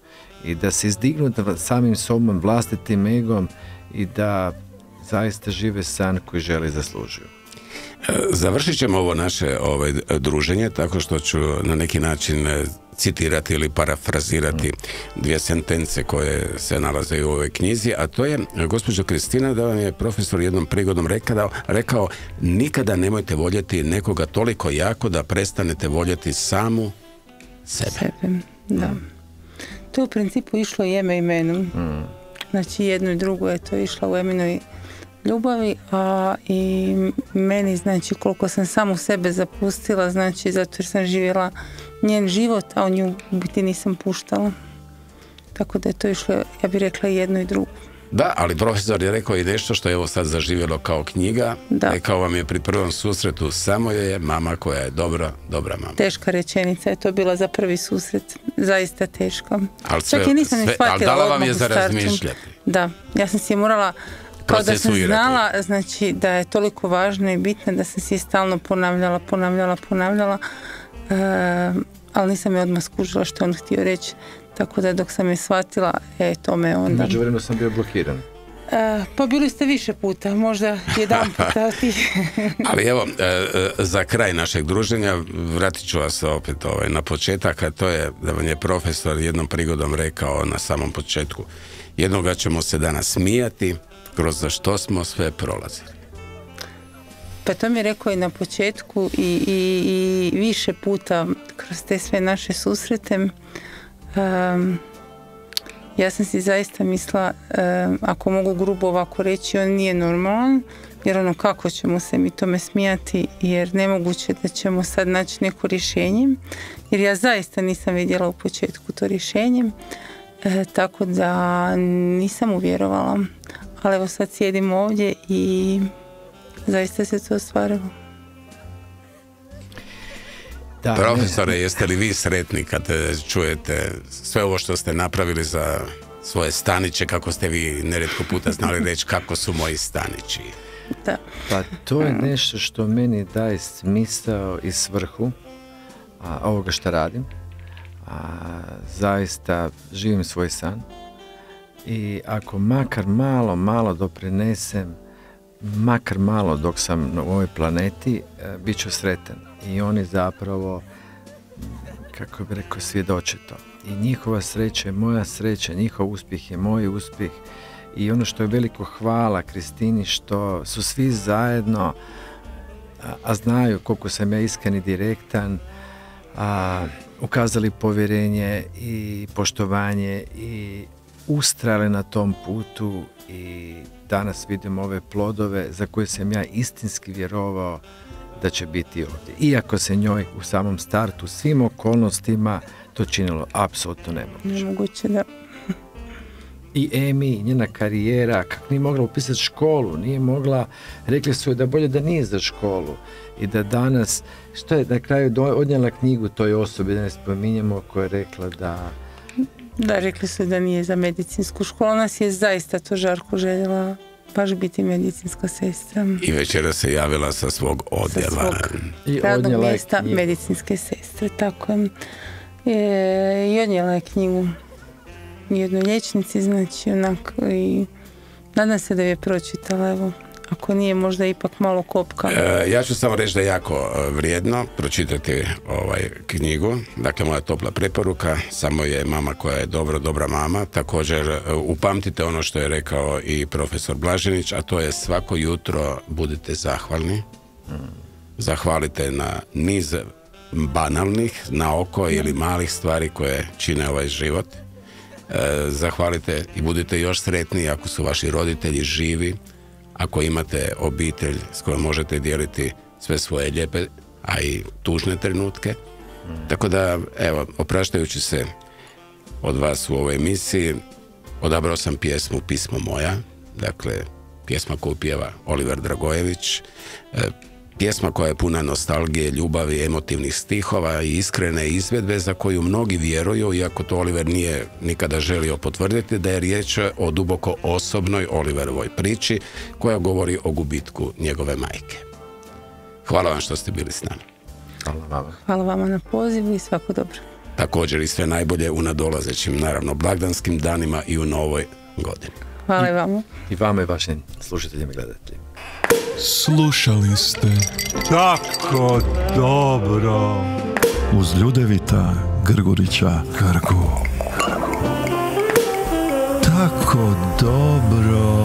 i da se izdignu samim sobom, vlastitim egom i da zaista žive san koji žele i zaslužuju. Završit ćemo ovo naše druženje tako što ću na neki način citirati ili parafrazirati 2 sentence koje se nalaze u ovoj knjizi, a to je, gospođo Kristina, da vam je profesor jednom prigodom rekao, nikada nemojte voljeti nekoga toliko jako da prestanete voljeti samu sebe. Da. To je u principu išlo i Eme imenom. Znači jedno i drugo je to išlo u Eminoj ljubavi, a i meni, znači koliko sam samu sebe zapustila, znači zato jer sam živjela njen život, a on ju u biti nisam puštala. Tako da je to išlo, ja bih rekla, jedno i drugo. Da, ali profesor je rekao i nešto što je evo sad zaživjelo kao knjiga. Rekao vam je pri prvom susretu, samo je mama koja je dobra mama. Teška rečenica je to bila za prvi susret, zaista teška. Ali dala vam je za razmišljati. Da, ja sam si je morala, kao da sam znala, znači da je toliko važno i bitno da sam si je stalno ponavljala, ali nisam je odmah skužila što on htio reći, tako da dok sam je shvatila, to me onda... Međuvremenu sam bio blokiran. Pa bili ste više puta, možda jedan puta. Ali evo, za kraj našeg druženja vratit ću vas opet na početak, a to je da vam je profesor jednom prigodom rekao na samom početku, jednoga ćemo se danas smijati, kroz što smo sve prolazili. Pa to mi je rekao i na početku i više puta kroz te sve naše susrete. Ja sam si zaista mislila, ako mogu grubo ovako reći, on nije normalan, jer ono, kako ćemo se mi tome smijati, jer nemoguće da ćemo sad naći neko rješenje, jer ja zaista nisam vidjela u početku to rješenje, tako da nisam uvjerovala, ali evo sad sjedim ovdje i zaista se to ostvarilo. Da, profesore, jeste li vi sretni kad čujete sve ovo što ste napravili za svoje staniće, kako ste vi nerijetko puta znali reći kako su moji stanići? Da. Pa to je nešto što meni daje smisao i svrhu ovoga što radim. Zaista živim svoj san i ako makar malo doprinesem, makar malo dok sam na ovoj planeti, bit ću sretan. I oni zapravo, kako bi rekao, svjedoče to. I njihova sreća je moja sreća, njihov uspjeh je moj uspjeh. I ono što je veliko hvala Kristini, što su svi zajedno, a znaju koliko sam ja iskren i direktan, ukazali povjerenje i poštovanje i ustrajali na tom putu i danas vidimo ove plodove za koje sam ja istinski vjerovao da će biti ovdje. Iako se njoj u samom startu, svim okolnostima, to činilo apsolutno nemoguće. Nemoguće, da. I Emi, njena karijera, kako nije mogla upisati školu, nije mogla, rekli su joj da bolje da nije za školu i da danas, što je na kraju odnijela knjigu toj osobi, da ne spominjemo, koja je rekla da... Da, rekli su da nije za medicinsku školu, nas je zaista to žarko željela baš biti medicinska sestra. I večera se javila sa svog odjela. Sa svog radnog mjesta medicinske sestre, tako je. I odnijela je knjigu jednoj liječnici, znači onako, i nadam se da je pročitala, evo, ako nije možda ipak malo kopka. Ja ću samo reći da je jako vrijedno pročitati knjigu, dakle moja topla preporuka, samo je mama koja je dobra mama, također upamtite ono što je rekao i profesor Blaženić, a to je svako jutro budite zahvalni, zahvalite na niz banalnih, na oko ili malih stvari koje čine ovaj život. Zahvalite i budite još sretniji ako su vaši roditelji živi, ako imate obitelj s kojom možete dijeliti sve svoje lijepe, a i tužne trenutke. Tako da, evo, opraštajući se od vas u ovoj emisiji, odabrao sam pjesmu Pismo moja, dakle, pjesma koju pjeva Oliver Dragojević, pjesma koja je puna nostalgije, ljubavi, emotivnih stihova i iskrene izvedbe za koju mnogi vjeruju, iako to Oliver nije nikada želio potvrditi, da je riječ o duboko osobnoj Oliverovoj priči koja govori o gubitku njegove majke. Hvala vam što ste bili s nama. Hvala vama. Hvala vama na pozivu i svako dobro. Također i sve najbolje u nadolazećim, naravno, blagdanskim danima i u novoj godini. Hvala i vama. I vama i vašim slušateljima i gledateljima. Slušali ste Tako dobro uz Ljudevita Grgurića Grgu. Tako dobro.